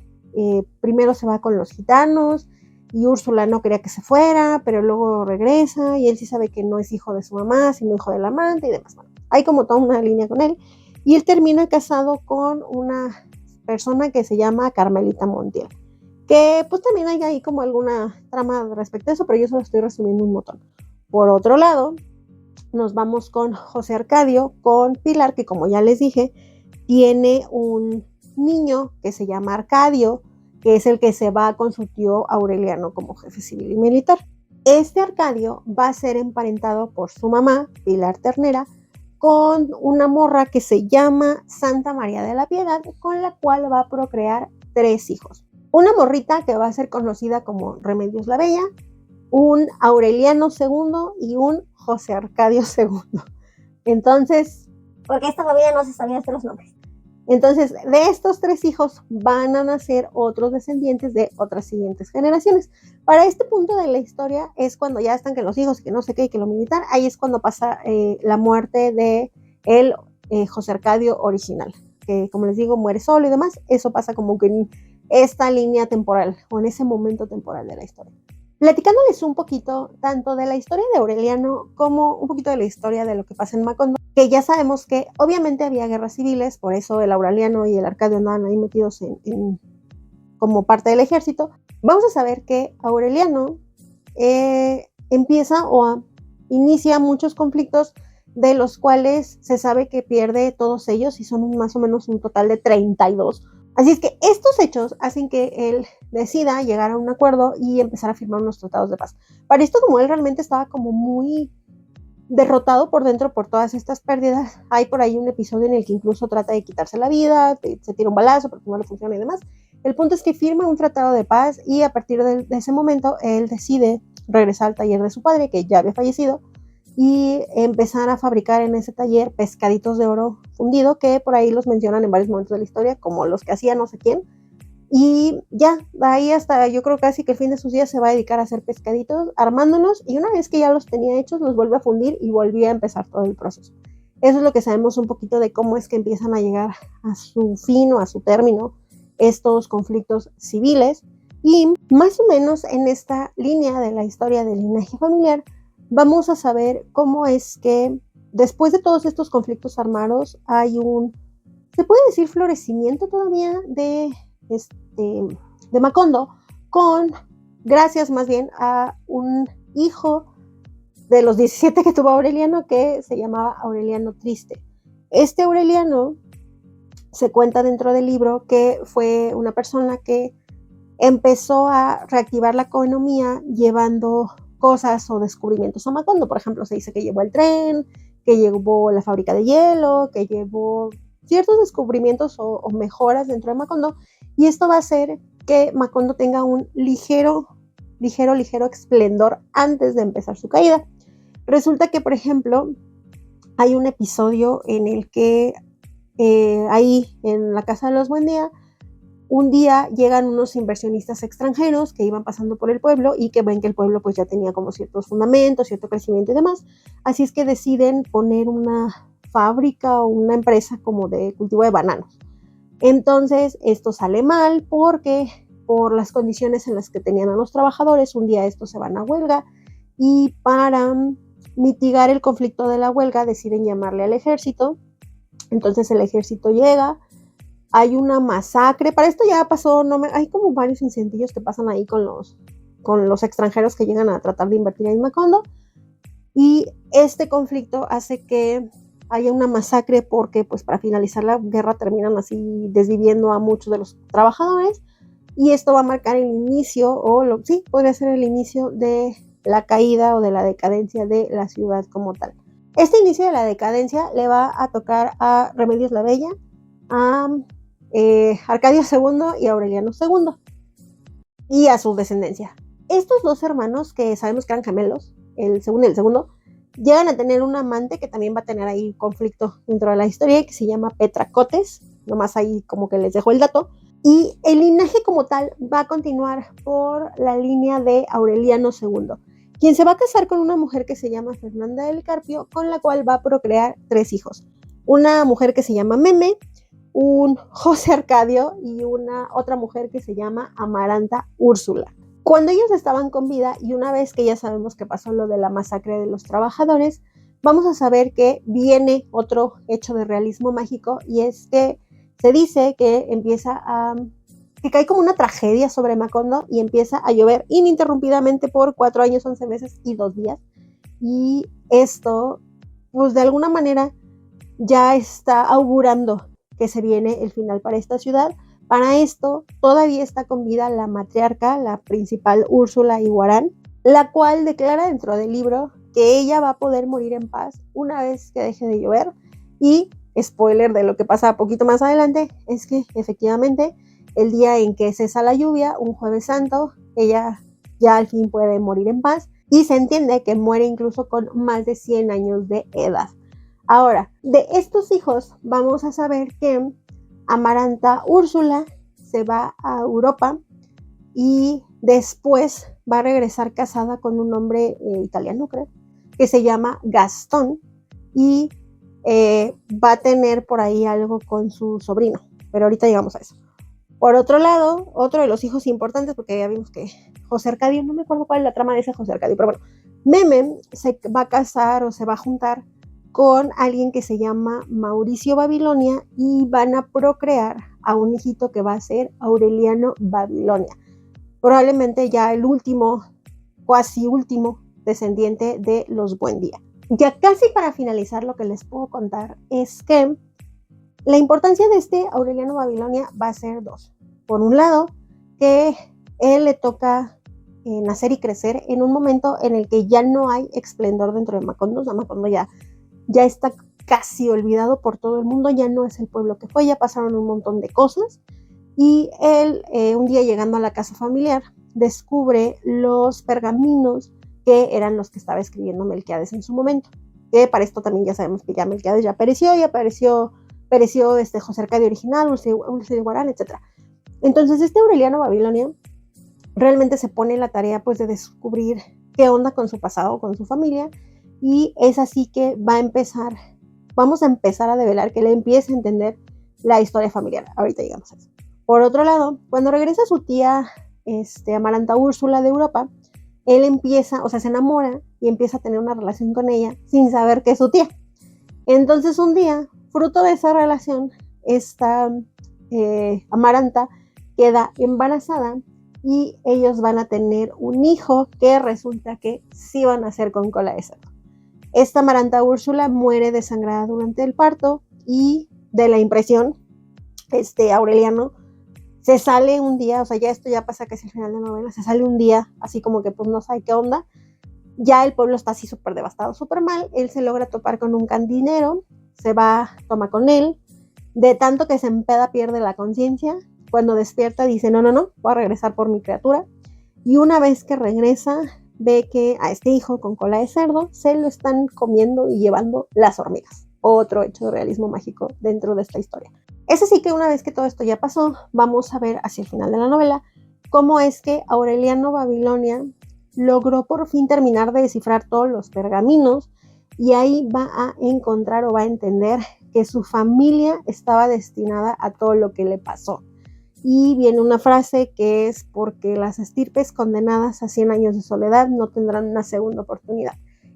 primero se va con los gitanos y Úrsula no quería que se fuera, pero luego regresa y él sí sabe que no es hijo de su mamá, sino hijo del amante y demás. Bueno, hay como toda una línea con él, y él termina casado con una persona que se llama Carmelita Montiel, que pues también hay ahí como alguna trama respecto a eso, pero yo solo estoy resumiendo un montón. Por otro lado, nos vamos con José Arcadio, con Pilar, que como ya les dije, tiene un niño que se llama Arcadio, que es el que se va con su tío Aureliano como jefe civil y militar. Este Arcadio va a ser emparentado por su mamá, Pilar Ternera, con una morra que se llama Santa María de la Piedad, con la cual va a procrear 3 hijos. Una morrita que va a ser conocida como Remedios la Bella, un Aureliano II y un José Arcadio II. Entonces, porque esta familia no se sabía hacer los nombres. Entonces, de estos 3 hijos van a nacer otros descendientes de otras siguientes generaciones. Para este punto de la historia es cuando ya están que los hijos, que no sé qué, y que lo militar, ahí es cuando pasa la muerte de el José Arcadio original, que como les digo, muere solo y demás. Eso pasa como que en esta línea temporal, o en ese momento temporal de la historia. platicándoles un poquito tanto de la historia de Aureliano como un poquito de la historia de lo que pasa en Macondo, que ya sabemos que obviamente había guerras civiles, por eso el Aureliano y el Arcadio andaban ahí metidos como parte del ejército. Vamos a saber que Aureliano empieza o inicia muchos conflictos, de los cuales se sabe que pierde todos ellos y son más o menos un total de 32. Así es que estos hechos hacen que él decida llegar a un acuerdo y empezar a firmar unos tratados de paz. Para esto, como él realmente estaba como muy derrotado por dentro por todas estas pérdidas, hay por ahí un episodio en el que incluso trata de quitarse la vida, se tira un balazo porque no le funciona y demás. El punto es que firma un tratado de paz y a partir de ese momento él decide regresar al taller de su padre, que ya había fallecido, y empezar a fabricar en ese taller pescaditos de oro fundido, que por ahí los mencionan en varios momentos de la historia, como los que hacía no sé quién. Y ya, de ahí hasta yo creo casi que el fin de sus días se va a dedicar a hacer pescaditos, armándolos, y una vez que ya los tenía hechos, los vuelve a fundir y volvía a empezar todo el proceso. Eso es lo que sabemos un poquito de cómo es que empiezan a llegar a su fin o a su término estos conflictos civiles. Y más o menos en esta línea de la historia del linaje familiar, vamos a saber cómo es que después de todos estos conflictos armados hay se puede decir florecimiento todavía de Macondo, gracias más bien a un hijo de los 17 que tuvo Aureliano, que se llamaba Aureliano Triste. Este Aureliano se cuenta dentro del libro que fue una persona que empezó a reactivar la economía llevando cosas o descubrimientos a Macondo. Por ejemplo, se dice que llevó el tren, que llevó la fábrica de hielo, que llevó ciertos descubrimientos o mejoras dentro de Macondo, y esto va a hacer que Macondo tenga un ligero esplendor antes de empezar su caída. Resulta que, por ejemplo, hay un episodio en el que ahí en la casa de los Buendía, un día llegan unos inversionistas extranjeros que iban pasando por el pueblo y que ven que el pueblo pues ya tenía como ciertos fundamentos, cierto crecimiento y demás. Así es que deciden poner una fábrica o una empresa como de cultivo de bananos. Entonces esto sale mal porque por las condiciones en las que tenían a los trabajadores, un día estos se van a huelga y para mitigar el conflicto de la huelga deciden llamarle al ejército. Entonces el ejército llega, hay una masacre. Para esto ya pasó, hay como varios incendios que pasan ahí con los extranjeros que llegan a tratar de invertir en Macondo, y este conflicto hace que haya una masacre porque pues para finalizar la guerra terminan así desviviendo a muchos de los trabajadores, y esto va a marcar el inicio, sí, podría ser el inicio de la caída o de la decadencia de la ciudad como tal. Este inicio de la decadencia le va a tocar a Remedios la Bella, a Arcadio II y Aureliano II, y a su descendencia. Estos dos hermanos, que sabemos que eran gemelos, el segundo y el segundo, llegan a tener un amante que también va a tener ahí conflicto dentro de la historia, que se llama Petracotes, nomás ahí como que les dejo el dato. Y el linaje como tal va a continuar por la línea de Aureliano II, quien se va a casar con una mujer que se llama Fernanda del Carpio, con la cual va a procrear 3 hijos. Una mujer que se llama Meme, un José Arcadio y una otra mujer que se llama Amaranta Úrsula. Cuando ellos estaban con vida, y una vez que ya sabemos que pasó lo de la masacre de los trabajadores, vamos a saber que viene otro hecho de realismo mágico, y es que se dice que que cae como una tragedia sobre Macondo y empieza a llover ininterrumpidamente por 4 años, 11 meses y 2 días. Y esto, pues de alguna manera, ya está augurando que se viene el final para esta ciudad. Para esto, todavía está con vida la matriarca, la principal Úrsula Iguarán, la cual declara dentro del libro que ella va a poder morir en paz una vez que deje de llover. Y, spoiler de lo que pasa poquito más adelante, es que efectivamente el día en que cesa la lluvia, un jueves santo, ella ya al fin puede morir en paz, y se entiende que muere incluso con más de 100 años de edad. Ahora, de estos hijos vamos a saber que Amaranta Úrsula se va a Europa y después va a regresar casada con un hombre italiano, creo, que se llama Gastón, y va a tener por ahí algo con su sobrino, pero ahorita llegamos a eso. Por otro lado, otro de los hijos importantes, porque ya vimos que José Arcadio, no me acuerdo cuál es la trama de ese José Arcadio, pero bueno, Meme se va a casar o se va a juntar con alguien que se llama Mauricio Babilonia y van a procrear a un hijito que va a ser Aureliano Babilonia. Probablemente ya el último, casi último descendiente de los Buendía. Ya casi para finalizar, lo que les puedo contar es que la importancia de este Aureliano Babilonia va a ser dos. Por un lado, que él le toca nacer y crecer en un momento en el que ya no hay esplendor dentro de Macondo. O sea, Macondo ya está casi olvidado por todo el mundo, ya no es el pueblo que fue, ya pasaron un montón de cosas. Y él, un día llegando a la casa familiar, descubre los pergaminos que eran los que estaba escribiendo Melquiades en su momento. Que para esto también ya sabemos que ya Melquiades ya pereció José Arcadio original, Ulce de Guarán, etc. Entonces este Aureliano Babilonia realmente se pone la tarea pues de descubrir qué onda con su pasado, con su familia, y es así que vamos a empezar a develar, que él empiece a entender la historia familiar. Ahorita llegamos a eso. Por otro lado, cuando regresa su tía Amaranta Úrsula de Europa, él se enamora y empieza a tener una relación con ella sin saber que es su tía. Entonces un día, fruto de esa relación, esta Amaranta queda embarazada y ellos van a tener un hijo que resulta que sí van a nacer con cola de cerdo. Esta Amaranta Úrsula muere desangrada durante el parto y de la impresión, Aureliano se sale un día, o sea, esto ya pasa casi al final de la novela, se sale un día así como que pues no sabe qué onda, ya el pueblo está así súper devastado, súper mal, él se logra topar con un cantinero, se va, toma con él, de tanto que se empeda pierde la conciencia, cuando despierta dice no, voy a regresar por mi criatura, y una vez que regresa ve que a este hijo con cola de cerdo se lo están comiendo y llevando las hormigas. Otro hecho de realismo mágico dentro de esta historia. Es así que una vez que todo esto ya pasó, vamos a ver hacia el final de la novela cómo es que Aureliano Babilonia logró por fin terminar de descifrar todos los pergaminos y ahí va a encontrar o va a entender que su familia estaba destinada a todo lo que le pasó. Y viene una frase que es: porque las estirpes condenadas a 100 años de soledad no tendrán una segunda oportunidad.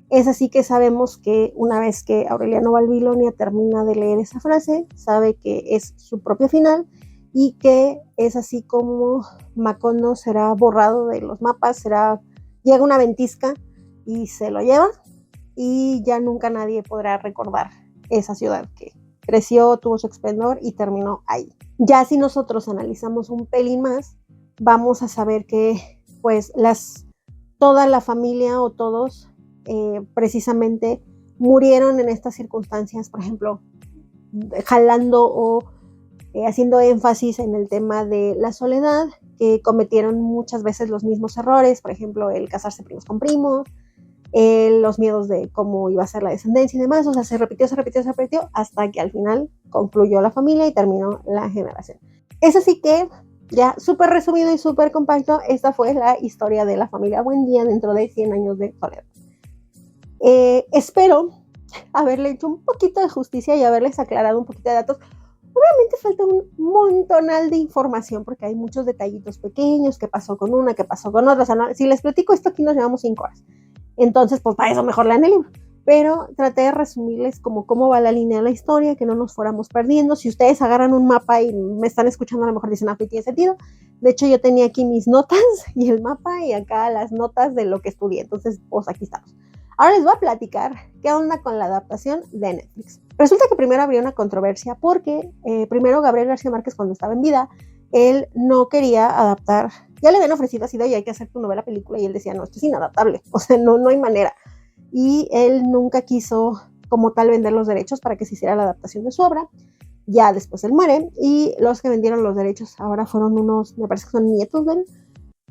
Es así que sabemos que una vez que Aureliano Babilonia termina de leer esa frase, sabe que es su propio final y que es así como Macondo será borrado de los mapas, llega una ventisca y se lo lleva y ya nunca nadie podrá recordar esa ciudad que creció, tuvo su esplendor y terminó ahí. Ya si nosotros analizamos un pelín más, vamos a saber que pues toda la familia o todos precisamente murieron en estas circunstancias, por ejemplo, jalando o haciendo énfasis en el tema de la soledad, que cometieron muchas veces los mismos errores, por ejemplo, el casarse primos con primos, los miedos de cómo iba a ser la descendencia y demás, o sea, se repitió hasta que al final concluyó la familia y terminó la generación. Es así que, ya súper resumido y súper compacto, esta fue la historia de la familia Buendía dentro de 100 años de soledad. Espero haberle hecho un poquito de justicia y haberles aclarado un poquito de datos. Obviamente falta un montonal de información porque hay muchos detallitos pequeños, qué pasó con una, qué pasó con otra. O sea, no, si les platico esto aquí nos llevamos 5 horas. Entonces, pues para eso mejor lean el libro. Pero traté de resumirles cómo va la línea de la historia, que no nos fuéramos perdiendo. Si ustedes agarran un mapa y me están escuchando, a lo mejor dicen, tiene sentido. De hecho, yo tenía aquí mis notas y el mapa y acá las notas de lo que estudié. Entonces, pues aquí estamos. Ahora les voy a platicar qué onda con la adaptación de Netflix. Resulta que primero habría una controversia porque primero Gabriel García Márquez, cuando estaba en vida, él no quería adaptar. Ya le habían ofrecido así de, oye, hay que hacer tu novela película, y él decía, no, esto es inadaptable, o sea, no hay manera. Y él nunca quiso como tal vender los derechos para que se hiciera la adaptación de su obra. Ya después él muere y los que vendieron los derechos ahora fueron me parece que son nietos de él,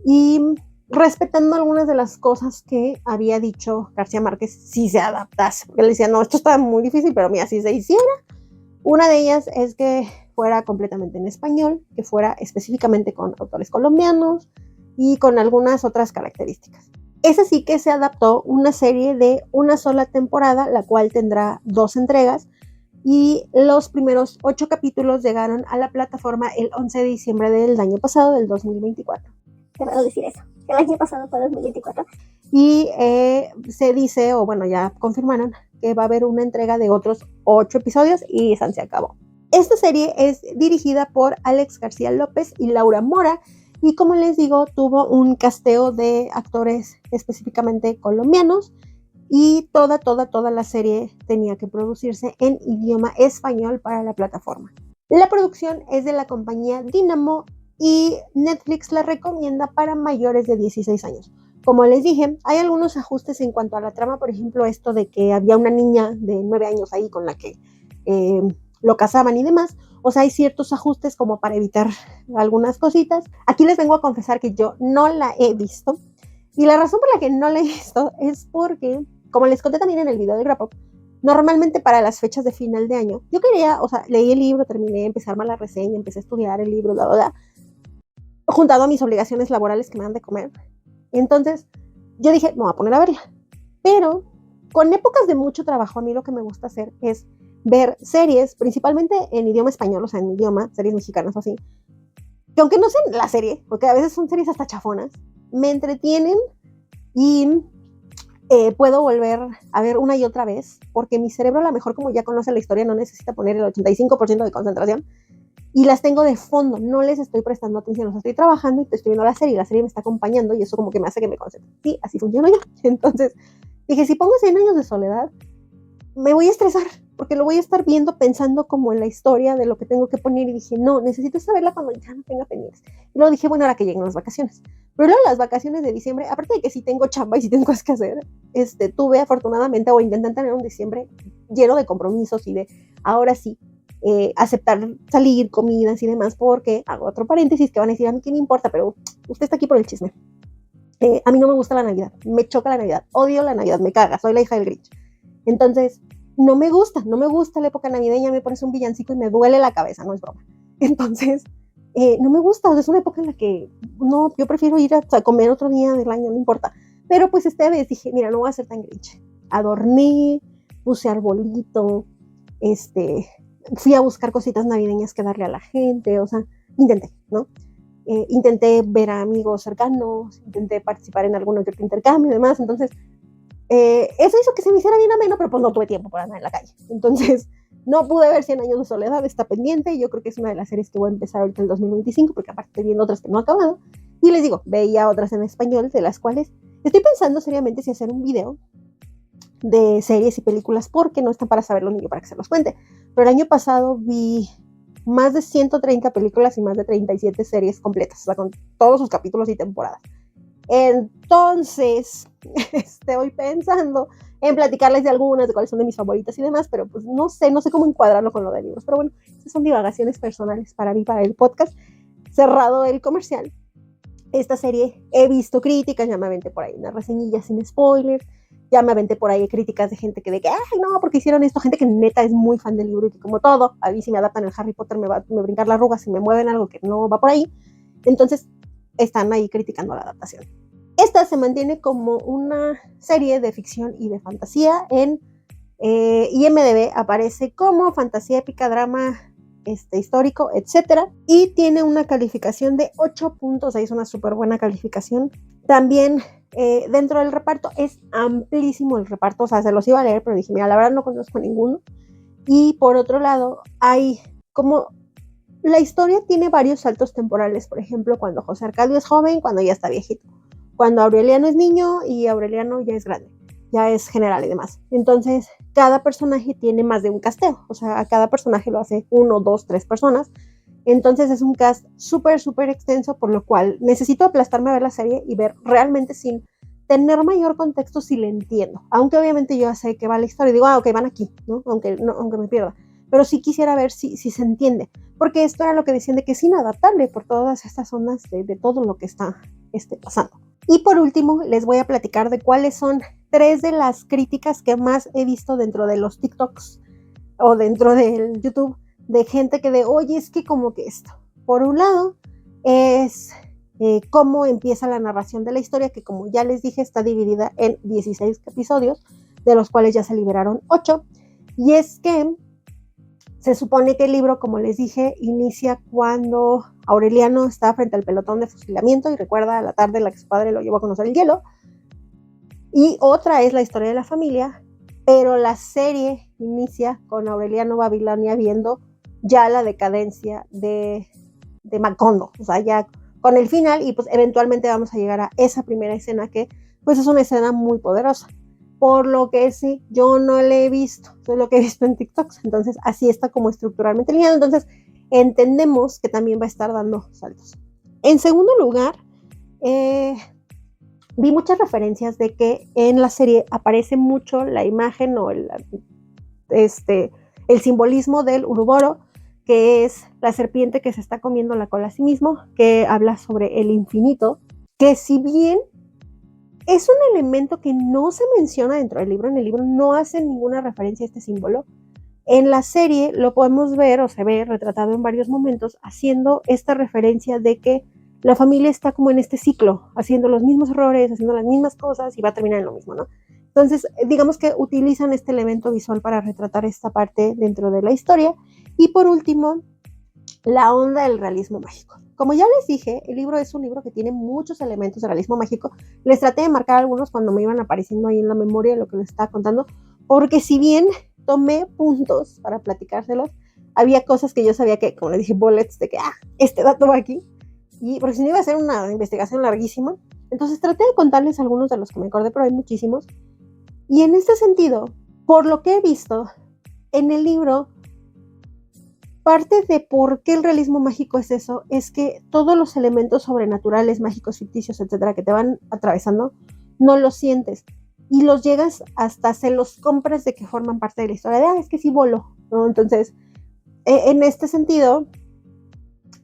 y respetando algunas de las cosas que había dicho García Márquez si se adaptase, porque él decía, no, esto está muy difícil, pero mira, si se hiciera. Una de ellas es que fuera completamente en español, que fuera específicamente con autores colombianos y con algunas otras características. Es así que se adaptó una serie de una sola temporada, la cual tendrá 2 entregas, y los primeros 8 capítulos llegaron a la plataforma el 11 de diciembre del año pasado, del 2024. qué raro decir eso, que el año pasado fue 2024. Y se dice, o bueno, ya confirmaron, que va a haber una entrega de otros 8 episodios y se acabó. Esta serie es dirigida por Alex García López y Laura Mora, y como les digo, tuvo un casteo de actores específicamente colombianos, y toda la serie tenía que producirse en idioma español para la plataforma. La producción es de la compañía Dynamo y Netflix la recomienda para mayores de 16 años. Como les dije, hay algunos ajustes en cuanto a la trama, por ejemplo, esto de que había una niña de 9 años ahí con la que lo casaban y demás. O sea, hay ciertos ajustes como para evitar algunas cositas. Aquí les vengo a confesar que yo no la he visto. Y la razón por la que no la he visto es porque, como les conté también en el video de Grapop, normalmente para las fechas de final de año, yo quería, o sea, leí el libro, terminé, empecé a armar la reseña, empecé a estudiar el libro, juntado a mis obligaciones laborales que me dan de comer. Entonces, yo dije, me voy a poner a verla. Pero, con épocas de mucho trabajo, a mí lo que me gusta hacer es ver series, principalmente en idioma español, o sea, en mi idioma, series mexicanas o así, que aunque no sean la serie, porque a veces son series hasta chafonas, me entretienen y puedo volver a ver una y otra vez, porque mi cerebro, a lo mejor como ya conoce la historia, no necesita poner el 85% de concentración, y las tengo de fondo, no les estoy prestando atención, o sea, estoy trabajando y estoy viendo la serie, y la serie me está acompañando, y eso como que me hace que me concentre. Sí, así funciona yo. Entonces, dije, si pongo 100 años de soledad, me voy a estresar, porque lo voy a estar viendo pensando como en la historia de lo que tengo que poner, y dije, no, necesito saberla cuando ya no tenga pendientes. Y luego dije, bueno, ahora que lleguen las vacaciones. Pero luego las vacaciones de diciembre, aparte de que sí tengo chamba y sí tengo cosas que hacer, tuve afortunadamente, o intenté tener un diciembre lleno de compromisos y de, ahora sí, aceptar salir, comidas y demás, porque hago otro paréntesis que van a decir, a mí qué me importa, pero usted está aquí por el chisme. A mí no me gusta la Navidad, me choca la Navidad, odio la Navidad, me caga, soy la hija del Grinch. Entonces, no me gusta la época navideña, me pones un villancico y me duele la cabeza, no es broma. Entonces, no me gusta, o sea, es una época en la que no, yo prefiero ir a comer otro día del año, no importa. Pero pues esta vez dije, mira, no voy a ser tan Grinch. Adorné, puse arbolito, fui a buscar cositas navideñas que darle a la gente, o sea, intenté, ¿no? Intenté ver a amigos cercanos, intenté participar en algún otro intercambio y demás, entonces eso hizo que se me hiciera bien ameno, pero pues no tuve tiempo para andar en la calle. Entonces, no pude ver 100 años de soledad, está pendiente, y yo creo que es una de las series que voy a empezar ahorita en el 2025, porque aparte estoy viendo otras que no he acabado. Y les digo, veía otras en español, de las cuales estoy pensando seriamente si hacer un video de series y películas, porque no están para saberlo ni yo para que se los cuente. Pero el año pasado vi más de 130 películas y más de 37 series completas, o sea, con todos sus capítulos y temporadas. Entonces, estoy pensando en platicarles de algunas, de cuáles son de mis favoritas y demás, pero pues no sé cómo encuadrarlo con lo de libros. Pero bueno, esas son divagaciones personales para mí, para el podcast. Cerrado el comercial. Esta serie he visto críticas, ya me aventé por ahí una reseñilla sin spoilers, ya me aventé por ahí críticas de gente que de que, ay, no, porque hicieron esto, gente que neta es muy fan del libro y que como todo, a mí si me adaptan el Harry Potter me va a brincar las arrugas y me mueven algo que no va por ahí. Entonces, están ahí criticando la adaptación. Esta se mantiene como una serie de ficción y de fantasía. En IMDb aparece como fantasía épica, drama histórico, etc. Y tiene una calificación de 8.6, una súper buena calificación. También dentro del reparto es amplísimo el reparto, o sea, se los iba a leer, pero dije, mira, la verdad no conozco ninguno. Y por otro lado, hay como... La historia tiene varios saltos temporales, por ejemplo, cuando José Arcadio es joven, cuando ya está viejito, cuando Aureliano es niño y Aureliano ya es grande, ya es general y demás. Entonces, cada personaje tiene más de un casteo, o sea, a cada personaje lo hace 1, 2, 3 personas. Entonces es un cast súper, súper extenso, por lo cual necesito aplastarme a ver la serie y ver realmente sin tener mayor contexto si le entiendo. Aunque obviamente yo ya sé que va la historia y digo, ok, van aquí, ¿no? Aunque me pierda. Pero sí quisiera ver si se entiende, porque esto era lo que decían de que es inadaptable por todas estas zonas de todo lo que está pasando. Y por último, les voy a platicar de cuáles son 3 de las críticas que más he visto dentro de los TikToks o dentro del YouTube, de gente que oye, es que como que esto. Por un lado, es cómo empieza la narración de la historia, que como ya les dije, está dividida en 16 episodios, de los cuales ya se liberaron 8. Y es que Se supone que el libro, como les dije, inicia cuando Aureliano está frente al pelotón de fusilamiento y recuerda la tarde en la que su padre lo llevó a conocer el hielo. Y otra es la historia de la familia, pero la serie inicia con Aureliano Babilonia viendo ya la decadencia de Macondo, o sea, ya con el final, y pues eventualmente vamos a llegar a esa primera escena que pues es una escena muy poderosa. Por lo que sí, yo no la he visto, solo lo que he visto en TikToks, entonces así está como estructuralmente lineado, entonces entendemos que también va a estar dando saltos. En segundo lugar, vi muchas referencias de que en la serie aparece mucho la imagen o el simbolismo del Uruboro, que es la serpiente que se está comiendo la cola a sí mismo, que habla sobre el infinito, que si bien es un elemento que no se menciona dentro del libro, en el libro no hacen ninguna referencia a este símbolo, en la serie lo podemos ver o se ve retratado en varios momentos haciendo esta referencia de que la familia está como en este ciclo, haciendo los mismos errores, haciendo las mismas cosas y va a terminar en lo mismo, ¿no? Entonces, digamos que utilizan este elemento visual para retratar esta parte dentro de la historia. Y por último, la onda del realismo mágico. Como ya les dije, el libro es un libro que tiene muchos elementos de realismo mágico. Les traté de marcar algunos cuando me iban apareciendo ahí en la memoria de lo que les estaba contando, porque si bien tomé puntos para platicárselos, había cosas que yo sabía que, como les dije, bullets, de que, este dato va aquí, y porque si no iba a ser una investigación larguísima. Entonces traté de contarles algunos de los que me acordé, pero hay muchísimos. Y en este sentido, por lo que he visto, en el libro, parte de por qué el realismo mágico es eso, es que todos los elementos sobrenaturales, mágicos, ficticios, etcétera, que te van atravesando, no los sientes. Y los llegas hasta se los compras de que forman parte de la historia. Es que sí volo, ¿no? Entonces, en este sentido,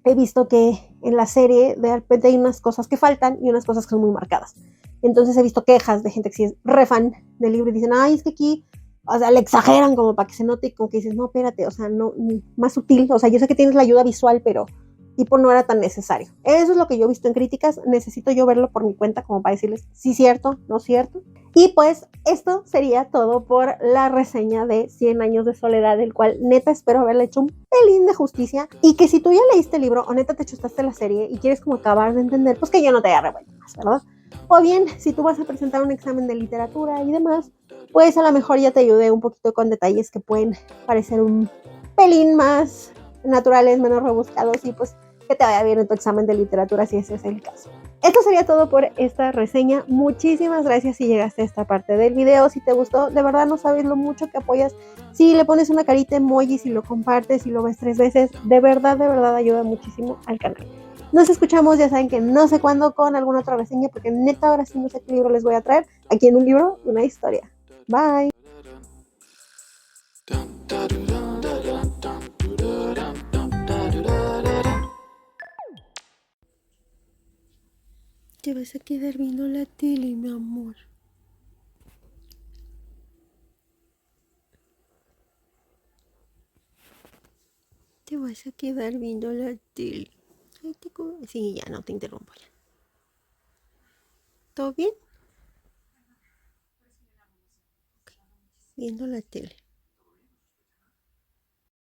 he visto que en la serie de repente hay unas cosas que faltan y unas cosas que son muy marcadas. Entonces he visto quejas de gente que sí es re fan del libro y dicen, es que aquí, o sea, le exageran como para que se note y como que dices, no, espérate, o sea, no, más sutil, o sea, yo sé que tienes la ayuda visual, pero tipo no era tan necesario. Eso es lo que yo he visto en críticas, necesito yo verlo por mi cuenta como para decirles sí cierto, no cierto. Y pues esto sería todo por la reseña de 100 años de soledad, el cual neta espero haberle hecho un pelín de justicia y que si tú ya leíste el libro o neta te chustaste la serie y quieres como acabar de entender, pues que yo no te haya revuelto más, ¿verdad? O bien, si tú vas a presentar un examen de literatura y demás, pues a lo mejor ya te ayudé un poquito con detalles que pueden parecer un pelín más naturales, menos rebuscados y pues que te vaya bien en tu examen de literatura si ese es el caso. Esto sería todo por esta reseña. Muchísimas gracias si llegaste a esta parte del video. Si te gustó, de verdad no sabes lo mucho que apoyas. Si le pones una carita emoji, si lo compartes, si lo ves 3 veces, de verdad ayuda muchísimo al canal. Nos escuchamos, ya saben que no sé cuándo, con alguna otra reseña, porque neta ahora sí no sé qué libro les voy a traer. Aquí en un libro, una historia. Bye. Te vas a quedar viendo la tele, mi amor. Te vas a quedar viendo la tele. Sí, ya no te interrumpo ya. ¿Todo bien? Okay. Viendo la tele.